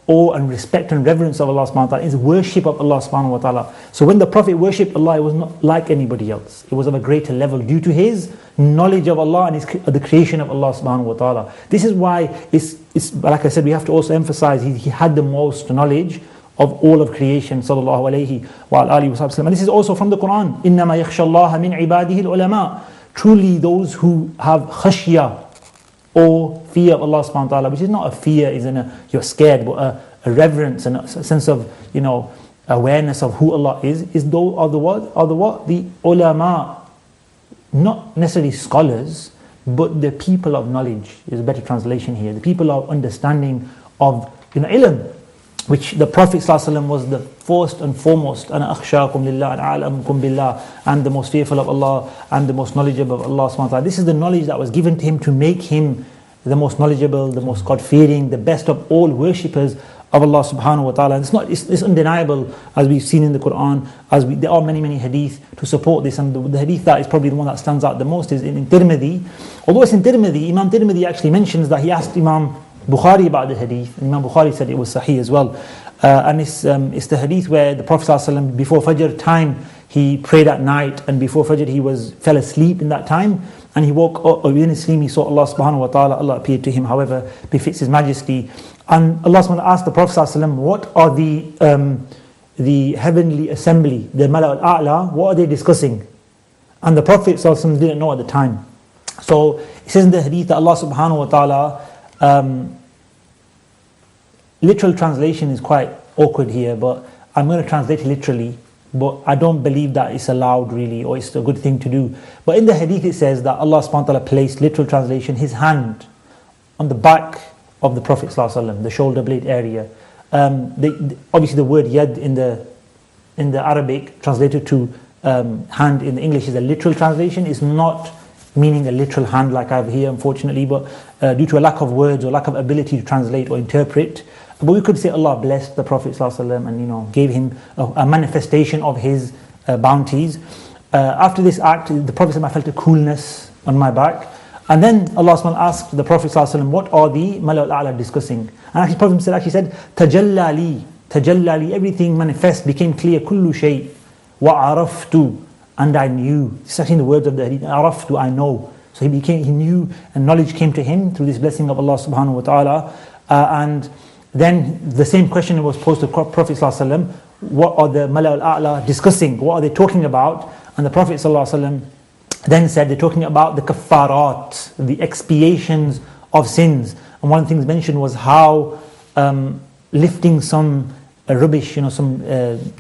awe and respect and reverence of Allah subhanahu wa ta'ala, his worship of Allah subhanahu wa ta'ala. So when the Prophet worshipped Allah, it was not like anybody else. It was of a greater level due to his knowledge of Allah and the creation of Allah subhanahu wa ta'ala. This is why it's like I said, we have to also emphasize he had the most knowledge of all of creation, sallallahu alayhi wa alihi wa sallam. And this is also from the Quran. إِنَّمَا يَخْشَى اللَّهَ مِنْ عِبَادِهِ الْعُلَمَاءِ. Truly those who have khashya, or fear of Allah subhanahu wa ta'ala, which is not a fear, you're scared, but a reverence and a sense of awareness of who Allah is those are the what? The ulama, not necessarily scholars, but the people of knowledge is a better translation here. The people of understanding of ilm, which the Prophet ﷺ was the first and foremost, أَنَا أَخْشَاكُمْ لِلَّهِ أَنْ أَعْلَمُكُمْ بِاللَّهِ, and the most fearful of Allah and the most knowledgeable of Allah subhanahu wa ta'ala. This is the knowledge that was given to him to make him the most knowledgeable, the most God-fearing, the best of all worshippers of Allah subhanahu wa ta'ala. And it's undeniable, as we've seen in the Quran, there are many hadith to support this, and the hadith that is probably the one that stands out the most is in Tirmidhi. Although it's in Tirmidhi, Imam Tirmidhi actually mentions that he asked Imam Bukhari about the hadith, and Imam Bukhari said it was sahih as well. And it's the hadith where the Prophet ﷺ, before Fajr time, he prayed at night, and before Fajr he fell asleep in that time, and he woke up, or in his sleep he saw Allah subhanahu wa ta'ala. Allah appeared to him, however befits his majesty, and Allah subhanahu wa ta'ala asked the Prophet ﷺ, what are the heavenly assembly, the Mala al-A'la, what are they discussing? And the Prophet ﷺ didn't know at the time. So it says in the hadith that Allah subhanahu wa ta'ala, literal translation is quite awkward here, but I'm going to translate it literally, but I don't believe that it's allowed really, or it's a good thing to do. But in the hadith it says that Allah subhanahu wa ta'ala placed, literal translation, his hand on the back of the Prophet ﷺ, the shoulder blade area. Obviously the word yad in the Arabic translated to hand in the English is a literal translation. It's not meaning a literal hand like I have here, unfortunately, but due to a lack of words or lack of ability to translate or interpret. But we could say Allah blessed the Prophet ﷺ and gave him a manifestation of his bounties. After this act, the Prophet ﷺ, I felt a coolness on my back. And then Allah subhanahu asked the Prophet ﷺ, what are the Mala al-A'la discussing? And actually the Prophet actually said, Tajallali, everything manifest, became clear, kullu shay, wa araftu, and I knew. This is actually in the words of the hadith, araftu, I know. So he knew, and knowledge came to him through this blessing of Allah subhanahu wa ta'ala. And then the same question was posed to Prophet ﷺ, what are the Mala al-A'la discussing? What are they talking about? And the Prophet ﷺ then said they're talking about the kaffarat, the expiations of sins. And one of the things mentioned was how lifting some rubbish, some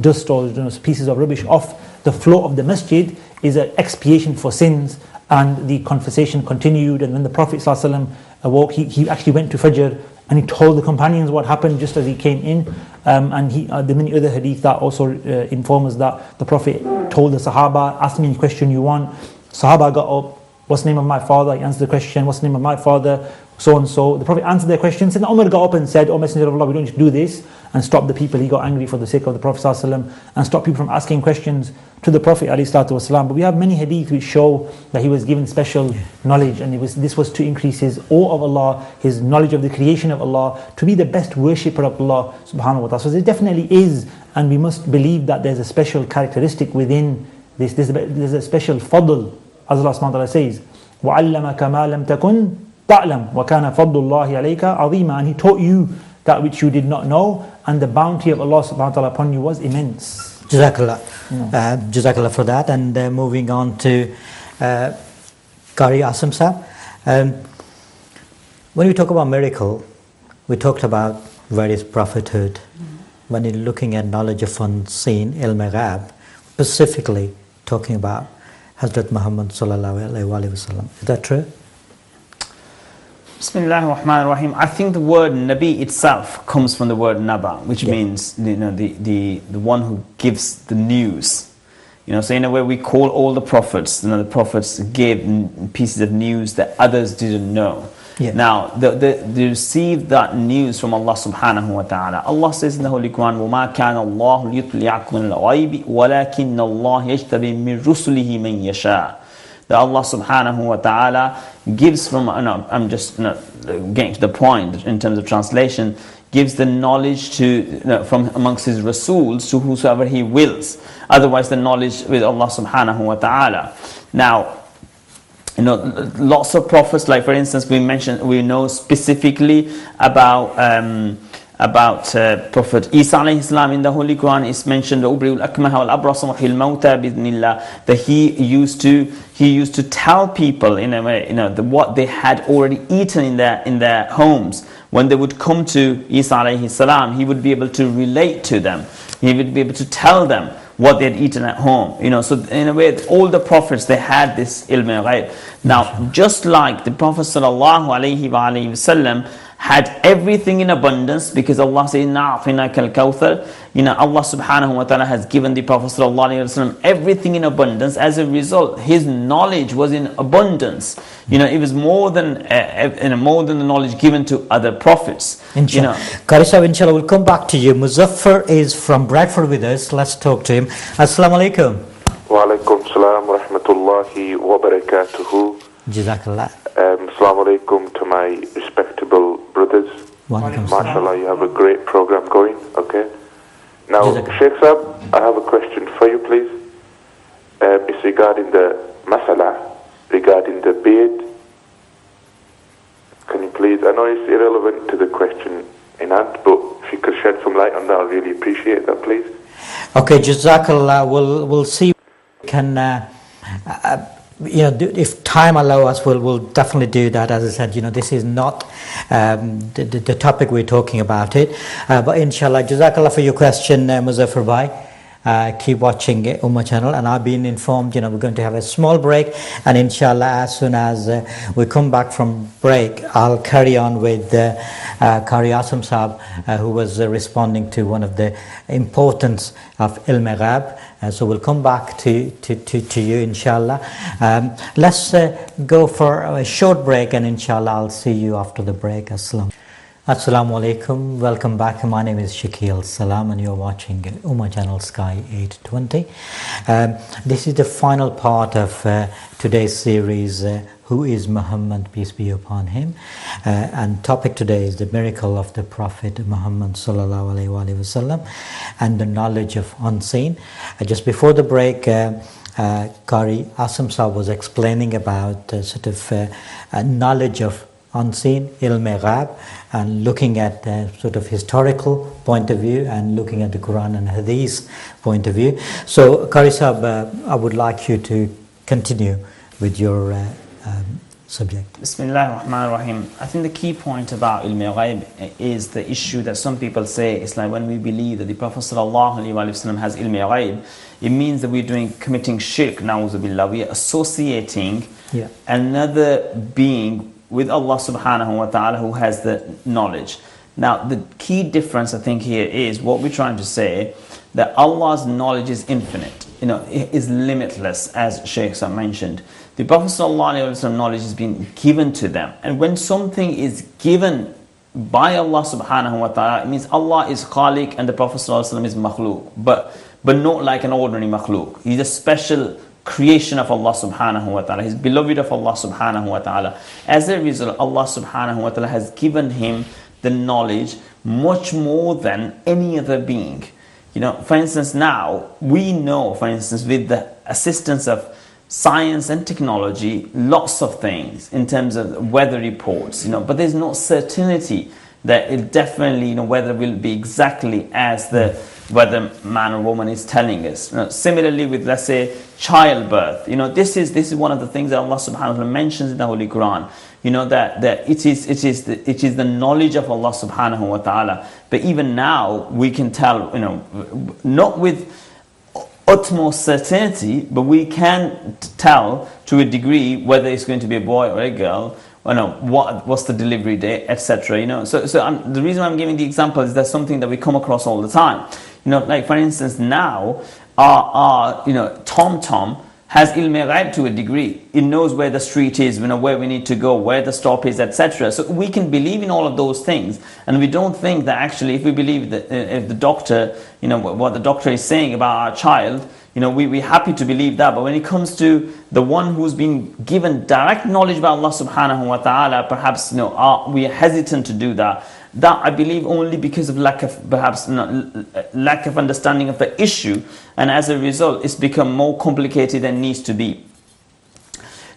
dust or pieces of rubbish off the floor of the masjid is an expiation for sins. And the conversation continued, and when the Prophet ﷺ awoke, he actually went to Fajr, and he told the companions what happened just as he came in. And the many other hadith that also inform us that the Prophet told the Sahaba, ask me any question you want. Sahaba got up, what's the name of my father? He answered the question, what's the name of my father? So and so. The Prophet answered their questions, and Umar got up and said, O Messenger of Allah, we don't need to do this, and stopped the people. He got angry for the sake of the Prophet ﷺ, and stopped people from asking questions to the Prophet ﷺ. But we have many hadith which show that he was given special knowledge, and this was to increase his awe of Allah, his knowledge of the creation of Allah, to be the best worshipper of Allah subhanahu wa ta'ala. So there definitely is, and we must believe that there's a special characteristic within this. There's a special fadl, as Allah subhanahu wa ta'ala says, وَعَلَّمَكَ مَا لَمْ تَكُنْ تَعْلَمْ وَكَانَ فَضْلُ اللَّهِ عَلَيْكَ عَظِيمًا. And he taught you that which you did not know, and the bounty of Allah subhanahu wa ta'ala upon you was immense. Jazakallah. Jazakallah for that. And moving on to Qari Asim Sahab. When we talk about miracle, we talked about various prophethood. When you're looking at knowledge of unseen, ilm-e-ghaib, specifically talking about Hazrat Muhammad sallallahu alaihi wasallam. Is that true? Bismillah ar-Rahman ar-Rahim. I think the word Nabi itself comes from the word Naba, which means the one who gives the news. So in a way we call all the prophets. The prophets gave pieces of news that others didn't know. Yeah. Now they receive that news from Allah subhanahu wa ta'ala. Allah says in the Holy Quran, وَمَا كَانَ اللَّهُ لِيُطْلِعَكُمْ الْغَيْبِ وَلَكِنَّ اللَّهَ يَجْتَبِي مِنْ رُسُلِهِ مَنْ يَشَاءُ. That Allah subhanahu wa ta'ala gives from, I'm just getting to the point in terms of translation, gives the knowledge to from amongst his Rasools to whosoever he wills. Otherwise the knowledge with Allah subhanahu wa ta'ala. Now, lots of prophets, like for instance we know specifically about Prophet Isa alayhi salam. In the Holy Quran is mentioned that he used to tell people in a way what they had already eaten in their homes. When they would come to Isa alayhi salam, he would be able to relate to them. He would be able to tell them what they had eaten at home. So in a way all the prophets, they had this ilm al-ghaib. Now just like the Prophet sallallahu alayhi wa sallam had everything in abundance, because Allah says, Allah subhanahu wa ta'ala has given the Prophet sallallahu alayhi wa sallam everything in abundance. As a result, his knowledge was in abundance. It was more than the knowledge given to other prophets. Inshallah. Karisa, inshallah, we'll come back to you. Muzaffar is from Bradford with us. Let's talk to him. Assalamu alaikum. Wa alaikum salam wa rahmatullahi wa barakatuhu. Jazakallah. Assalamu alaikum to my respectable brothers. MashaAllah, you have a great program going. Okay. Now, Sheikh Saab, I have a question for you, please. It's regarding the masala, regarding the beard. Can you please, I know it's irrelevant to the question in hand, but if you could shed some light on that, I'd really appreciate that, please. Okay, Jazakallah. We'll see. Can if time allows us, we'll definitely do that. As I said, this is not the topic we're talking about it, but inshallah. Jazakallah for your question, Muzaffar Bhai. Keep watching Ummah channel, and I've been informed we're going to have a small break, and inshallah as soon as we come back from break, I'll carry on with Qari Asim Saab, who was responding to one of the importance of Ilm Ghaib. So we'll come back to you inshallah. Let's go for a short break, and inshallah I'll see you after the break. Assalamu alaikum. Welcome back. My name is Shakil Salam, and you're watching Ummah Channel Sky 820. This is the final part of today's series, Who is Muhammad, peace be upon him, and topic today is the miracle of the Prophet Muhammad sallallahu alaihi wasallam and the knowledge of unseen. Just before the break, Qari Asim Saab was explaining about knowledge of unseen, ilm ghaib, and looking at sort of historical point of view and looking at the Quran and Hadith point of view. So Qari Saab, I would like you to continue with your subject. Bismillah ar-Rahman ar-Rahim. I think the key point about ilm al-ghaib is the issue that some people say. It's like when we believe that the Prophet sallallahu alaihi wasallam has ilm al-ghaib, it means that we're committing shirk, na'udhu billah. We are associating another being with Allah subhanahu wa ta'ala who has the knowledge. Now the key difference I think here is what we're trying to say, that Allah's knowledge is infinite, it is limitless, as Shaykh Saab mentioned. The Prophet ﷺ knowledge has been given to them, and when something is given by Allah subhanahu wa ta'ala, it means Allah is Khaliq and the Prophet ﷺ is makhluk, but not like an ordinary makhluk. He's a special creation of Allah subhanahu wa ta'ala. He's beloved of Allah subhanahu wa ta'ala. As a result, Allah subhanahu wa ta'ala has given him the knowledge much more than any other being. For instance, now we know, for instance, with the assistance of science and technology, lots of things in terms of weather reports, but there's no certainty that it definitely, weather will be exactly as the weather man or woman is telling us. Similarly with, let's say, childbirth, this is one of the things that Allah subhanahu wa ta'ala mentions in the Holy Quran, that it is the knowledge of Allah subhanahu wa ta'ala. But even now we can tell, not with utmost certainty, but we can tell to a degree whether it's going to be a boy or a girl, what's the delivery date, etc. So the reason I'm giving the example is that's something that we come across all the time. Like for instance, now our TomTom has ilm ghaib to a degree. It knows where the street is, where we need to go, where the stop is, etc. So we can believe in all of those things, and we don't think that actually, if we believe that if the doctor, what the doctor is saying about our child, we're happy to believe that. But when it comes to the one who's been given direct knowledge by Allah subhanahu wa ta'ala, perhaps we are hesitant to do that. That I believe only because of lack of understanding of the issue, and as a result it's become more complicated than it needs to be.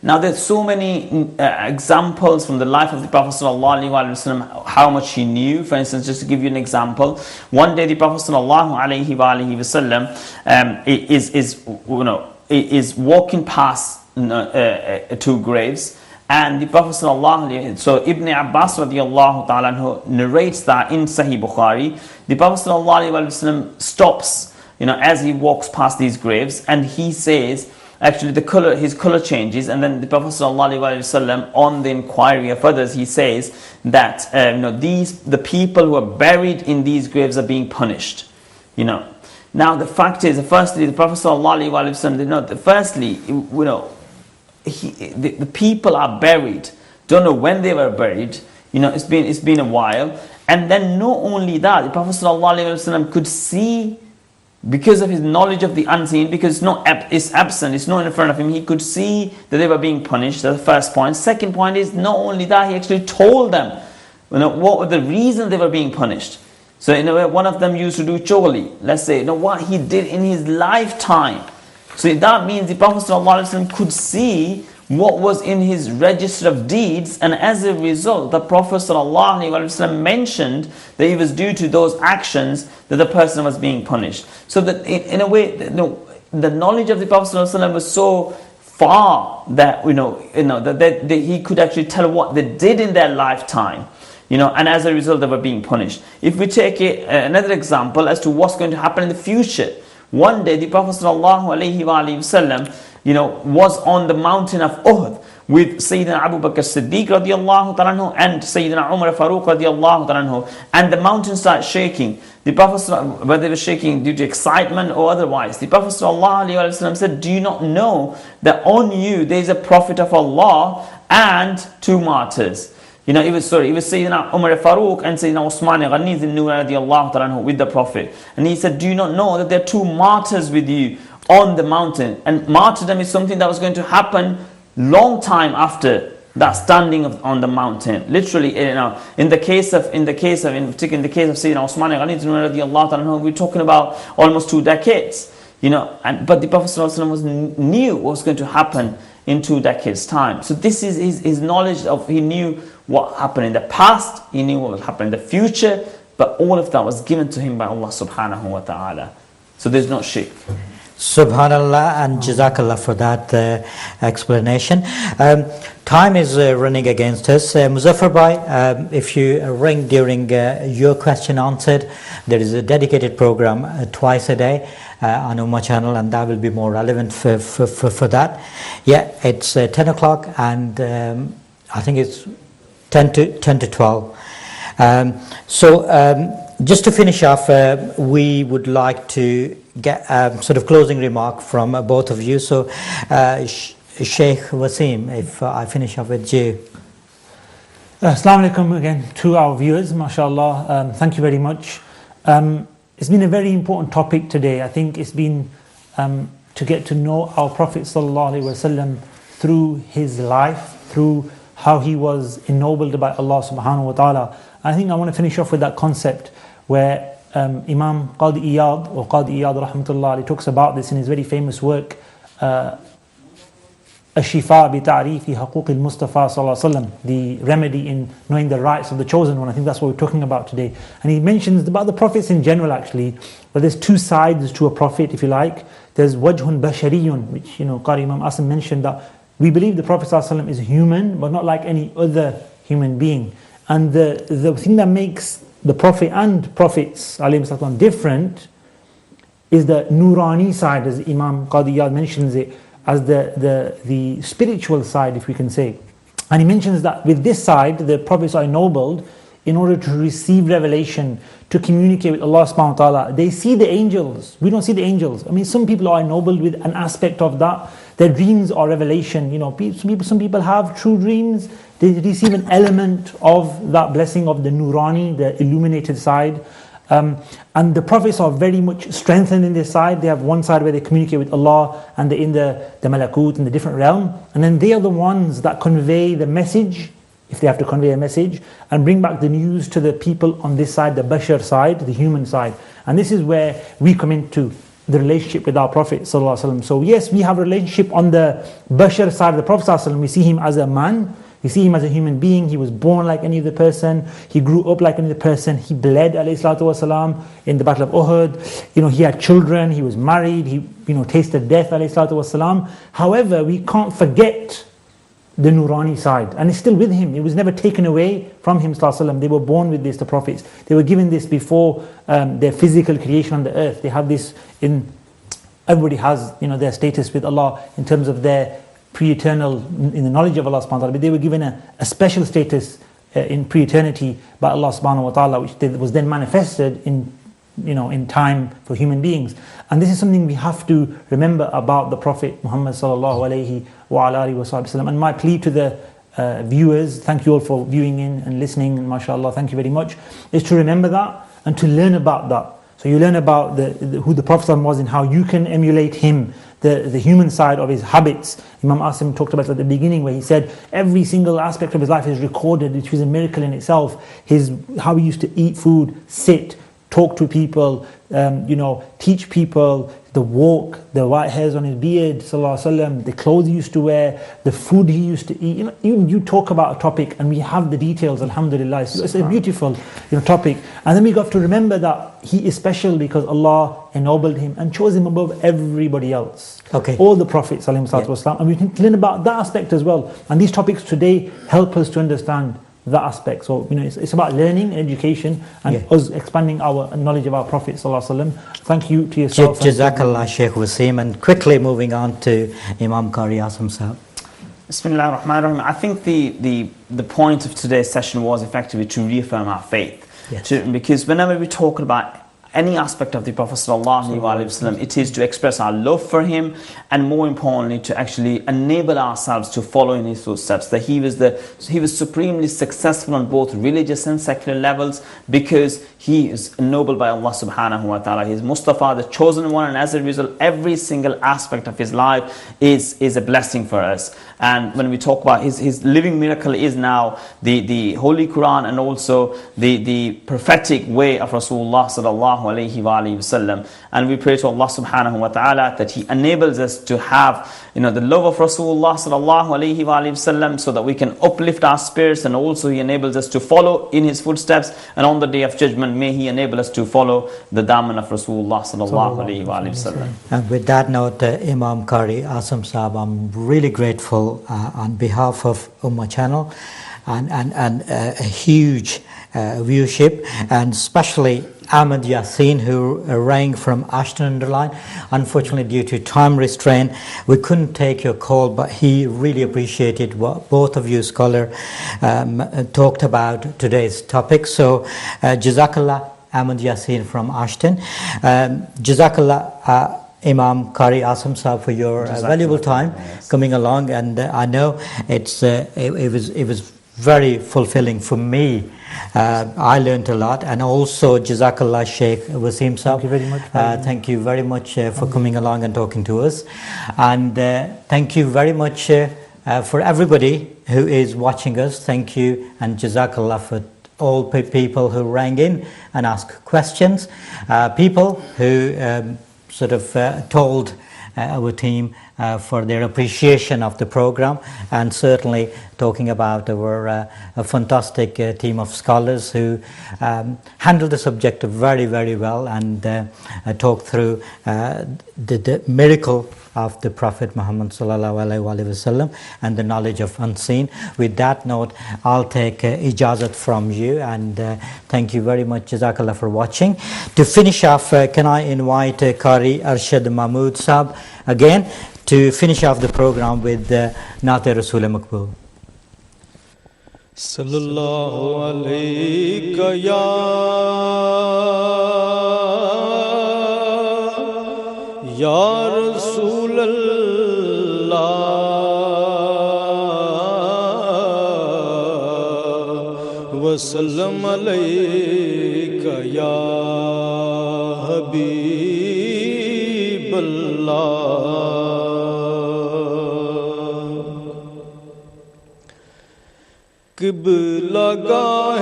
Now there's so many examples from the life of the Prophet ﷺ, how much he knew. For instance, just to give you an example, one day the Prophet ﷺ is walking past two graves. And the Prophet so Ibn Abbas radiallahu ta'ala narrates that in Sahih Bukhari. The Prophet stops, as he walks past these graves, and he says, actually his color changes, and then the Prophet on the inquiry of others, he says that the people who are buried in these graves are being punished. Now the fact is, firstly, the Prophet the people are buried, don't know when they were buried, it's been a while. And then not only that, the Prophet ﷺ could see, because of his knowledge of the unseen, because it's absent, it's not in front of him, he could see that they were being punished. That's the first point. Second point is, not only that, he actually told them what were the reasons they were being punished. So one of them used to do chogli, let's say, what he did in his lifetime. So that means the Prophet ﷺ could see what was in his register of deeds, and as a result, the Prophet ﷺ mentioned that it was due to those actions that the person was being punished. So that in a way, the knowledge of the Prophet ﷺ was so far that that he could actually tell what they did in their lifetime. And as a result, they were being punished. If we take another example as to what's going to happen in the future. One day the Prophet ﷺ, was on the mountain of Uhud with Sayyidina Abu Bakr Siddiq radiallahu ta'ala and Sayyidina Umar Farooq radiallahu ta'ala, and the mountain started shaking. The Prophet, whether it was shaking due to excitement or otherwise, the Prophet ﷺ said, do you not know that on you there is a prophet of Allah and two martyrs? It was Sayyidina Umar Farooq and Sayyidina Usman Ghani radiallahu ta'ala with the Prophet. And he said, do you not know that there are two martyrs with you on the mountain? And martyrdom is something that was going to happen long time after that standing on the mountain. Literally, in the case of Sayyidina Usman Ghani radiallahu ta'ala, we're talking about almost 2 decades. But the Prophet ﷺ knew what was going to happen in 2 decades time. So this is his knowledge of, he knew what happened in the past, he knew what would happen in the future, but all of that was given to him by Allah subhanahu wa ta'ala. So there's no shirk. Subhanallah and Jazakallah for that explanation. Time is running against us. Muzaffar Bhai, if you ring during your question answered, there is a dedicated program twice a day on Ummah channel, and that will be more relevant for that. Yeah, it's 10 o'clock and I think it's 10 to 12. Just to finish off, we would like to get sort of closing remark from both of you. So Sheikh Wasim, if I finish off with you. Assalamu alaikum again to our viewers, mashallah. Thank you very much. It's been a very important topic today. I think it's been to get to know our Prophet sallallahu alaihi wasallam through his life, through how he was ennobled by Allah subhanahu wa ta'ala. I think I want to finish off with that concept where Imam Qadi Iyad or Qadi Iyad rahmatullah alayhi talks about this in his very famous work Ash-Shifa bi Ta'rifi Haquq al-Mustafa sallallahu alaihi wasallam, the remedy in knowing the rights of the chosen one. I think that's what we're talking about today. And he mentions about the prophets in general actually, but there's two sides to a prophet, if you like. There's wajhun bashariyun, which Qari Imam Asim mentioned, that we believe the Prophet sallallahu alaihi wasallam is human, but not like any other human being. And the thing that makes the Prophet and Prophets ﷺ different is the Nurani side, as Imam Qadi Iyad mentions it, as the spiritual side, if we can say. And he mentions that with this side, the prophets are ennobled in order to receive revelation, to communicate with Allah subhanahu wa ta'ala. They see the angels. We don't see the angels. I mean, some people are ennobled with an aspect of that. Their dreams are revelation. You know, some people have true dreams. They receive an element of that blessing of the nurani, the illuminated side. And the prophets are very much strengthened in this side. They have one side where they communicate with Allah, and they're in the malakut, in the different realm. And then they are the ones that convey the message, if they have to convey a message, and bring back the news to the people on this side, the bashar side, the human side. And this is where we come into the relationship with our Prophet ﷺ. So yes, we have a relationship on the bashar side of the Prophet ﷺ. We see him as a man. We see him as a human being. He was born like any other person. He grew up like any other person. He bled, alayhi salatu wasalam, in the Battle of Uhud. You know, he had children. He was married. He, you know, tasted death, alayhi salatu wasalam. However, we can't forget the nurani side, and it's still with him. It was never taken away from him, sallallahu alaihi wasallam. They were born with this, the prophets. They were given this before their physical creation on the earth. They have this in. Everybody has, you know, their status with Allah in terms of their pre-eternal, in the knowledge of Allah subhanahu wa ta'ala, but they were given a special status in pre-eternity by Allah subhanahu wa ta'ala, which was then manifested in, you know, in time for human beings. And this is something we have to remember about the Prophet Muhammad sallallahu alayhi wa alihi wa sallam. And my plea to the viewers, thank you all for viewing in and listening, and mashallah, thank you very much, is to remember that and to learn about that. So you learn about who the Prophet was and how you can emulate him, the human side of his habits. Imam Asim talked about it at the beginning, where he said every single aspect of his life is recorded, which was a miracle in itself. How he used to eat food, sit, talk to people, you know, teach people, the walk, the white hairs on his beard, sallallahu alaihi wasallam, the clothes he used to wear, the food he used to eat. You know, you talk about a topic and we have the details, alhamdulillah. It's a beautiful, you know, topic. And then we got to remember that he is special because Allah ennobled him and chose him above everybody else. Okay. All the prophets, alayhi salatu wasalam. And we can learn about that aspect as well. And these topics today help us to understand that aspect. So, you know, it's about learning and education and us expanding our knowledge of our Prophet sallallahu alaihi wasallam. Thank you to yourself. Jazakallah, Sheikh Wasim. And quickly moving on to Imam Qari Asim Sahab. Bismillah ar-Rahman ar-Rahim. I think the point of today's session was effectively to reaffirm our faith. Yes. Because whenever we talk about any aspect of the Prophet ﷺ, it is to express our love for him, and more importantly to actually enable ourselves to follow in his footsteps. That he was supremely successful on both religious and secular levels because he is ennobled by Allah subhanahu wa ta'ala. He is Mustafa, the chosen one, and as a result every single aspect of his life is a blessing for us. And when we talk about his living miracle is now the Holy Quran, and also the prophetic way of Rasulullah sallallahu alayhi wa sallam. And we pray to Allah subhanahu wa ta'ala that he enables us to have, you know, the love of Rasulullah sallallahu alayhi wa sallam, so that we can uplift our spirits, and also he enables us to follow in his footsteps. And on the day of judgment, may he enable us to follow the daman of Rasulullah sallallahu alayhi wa sallam. And with that note, Imam Qari Asim Sahab, I'm really grateful on behalf of Ummah Channel and a huge viewership, and especially Ahmed Yassin, who rang from Ashton-under-Lyne. Unfortunately, due to time restraint, we couldn't take your call, but he really appreciated what both of you scholars talked about today's topic. So, Jazakallah, Ahmed Yassin from Ashton. Jazakallah, Imam Qari Asim Sahab, for your valuable time coming along, and I know it was very fulfilling for me. I learned a lot, and also Jazakallah Sheikh Wasim Sahab. Thank you very much. Thank you very much for coming along and talking to us, and thank you very much for everybody who is watching us. Thank you, and Jazakallah for all people who rang in and asked questions, people who sort of told our team for their appreciation of the program, and certainly talking about our a fantastic team of scholars who handled the subject very, very well, and talked through the miracle of the Prophet Muhammad sallallahu alaihi wasallam and the knowledge of unseen. With that note, I'll take ijazat from you, and thank you very much, Jazakallah, for watching. To finish off, can I invite Qari Arshad Mahmood Sahab again to finish off the program with Naat-e Rasool Maqbool. صلی اللہ علیہ یا رسول اللہ وسلم علیک یا حبیب اللہ. قبلہ گاہ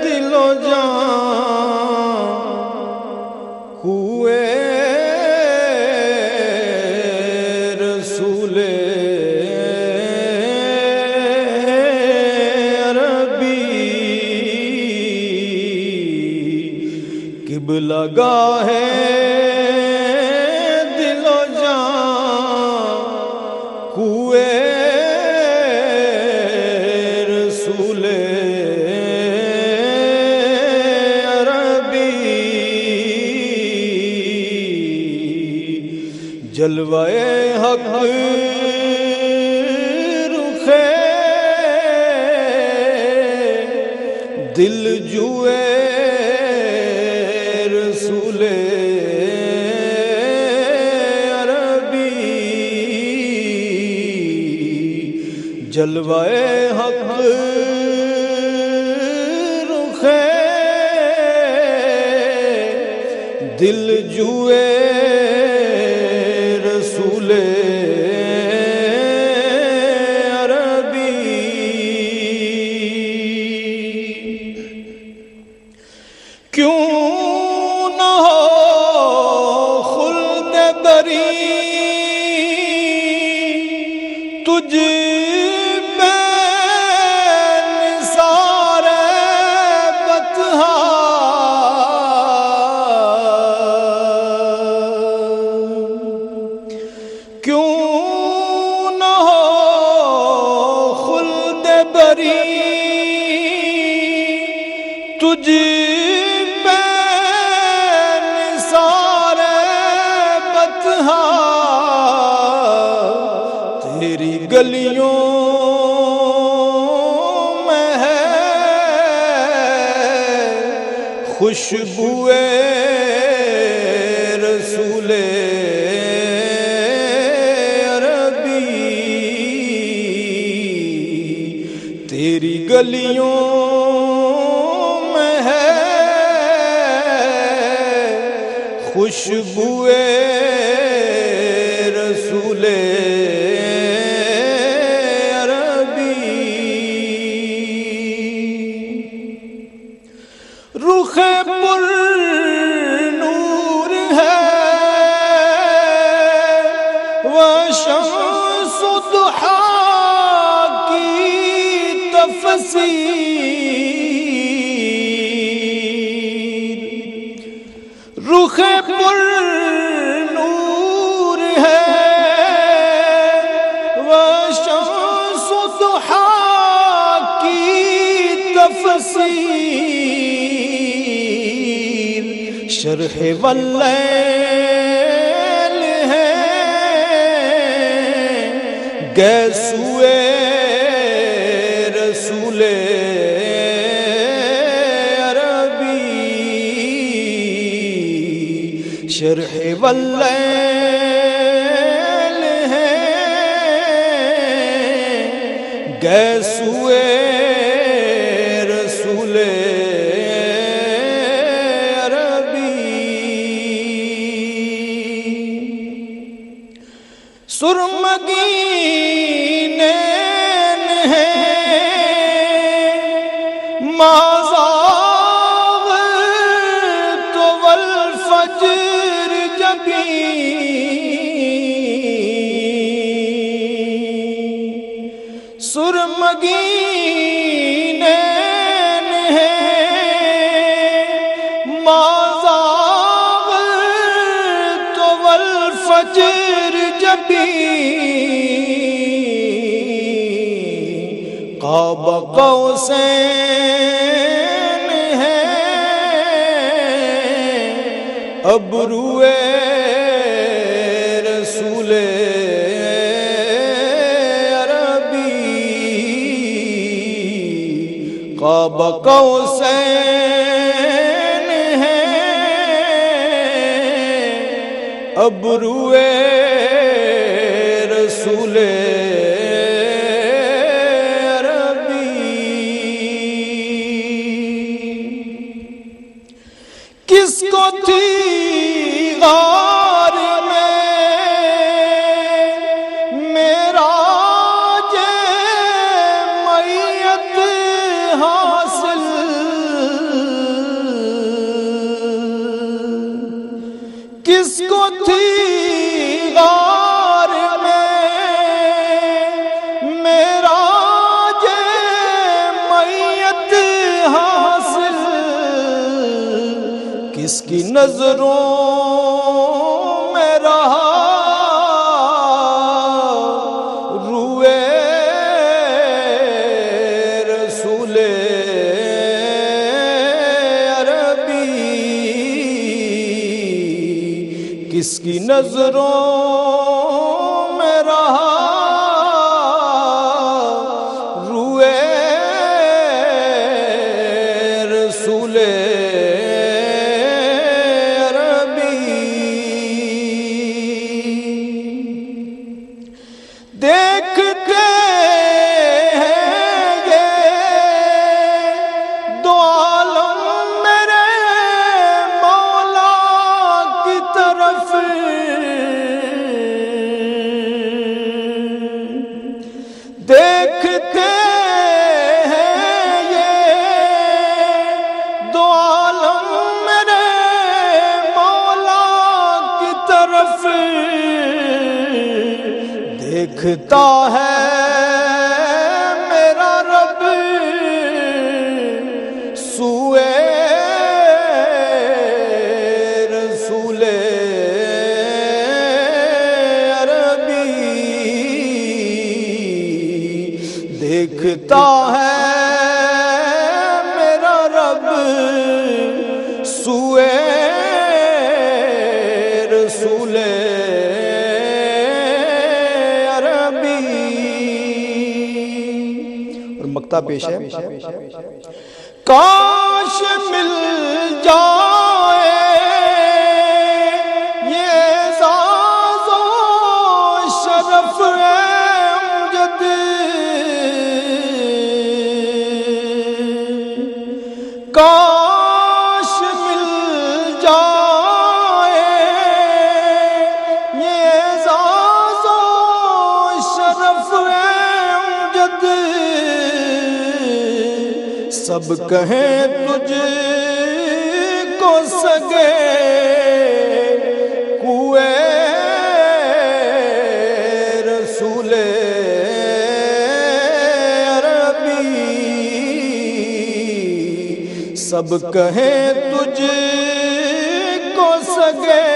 دل و جان ہوئے رسول عربی. قبلہ گاہ دل و جان ہوئے جلوائے حق رخے دل جوئے رسول عربی. جلوائے حق رخے دل جوئے رسول عربی. کیوں نہ ہو خلد بری تجھ پہ نثار بطحا. کیوں نہ ہو خلد بری تجھ پہ نثار بطحا. تیری گلیوں میں ہے خوشبوئے رسول تیری گلیوں میں ہے خوشبوئے رسول عربی. رخ پر نور ہے وشمس ضحا تفسیر. رخ پر نور ہے وشمس ضحا کی تفسیر. شرح واللیل ہے گیسوئے رسول عربی. شرح واللیل ہے گیسوئے رسول عربی. سرمگین ہے مازاغ تو والفجر جبی. سرمگین ہے مازاغ تو والفجر جبی. قاب قوسین ہے ابروئے رسول عربی. قاب قوسین ہے ابروئے رسول کس کو تھی غار میں معراج میت حاصل، کس کو تھی غار میں معراج میت حاصل، کس کی نظروں میں رہا روئے رسول عربی، کس کی نظروں میں رہا روئے رسول دیکھتے ہیں یہ دو عالم میرے مولا کی طرف، دیکھتے ہیں یہ دو عالم میرے مولا کی طرف، دیکھتا ہے میرا رب سوئے رسول عربی، دیکھتا ہے میرا رب سوئے رسول مقطع پیش ہے، کاش مل جائے یہ اعزاز و شرف امجد، کاش مل جائے یہ اعزاز و شرف امجد، سب کہیں تجھ کو سگے کوئے رسول عربی، سب کہیں تجھ کو سگے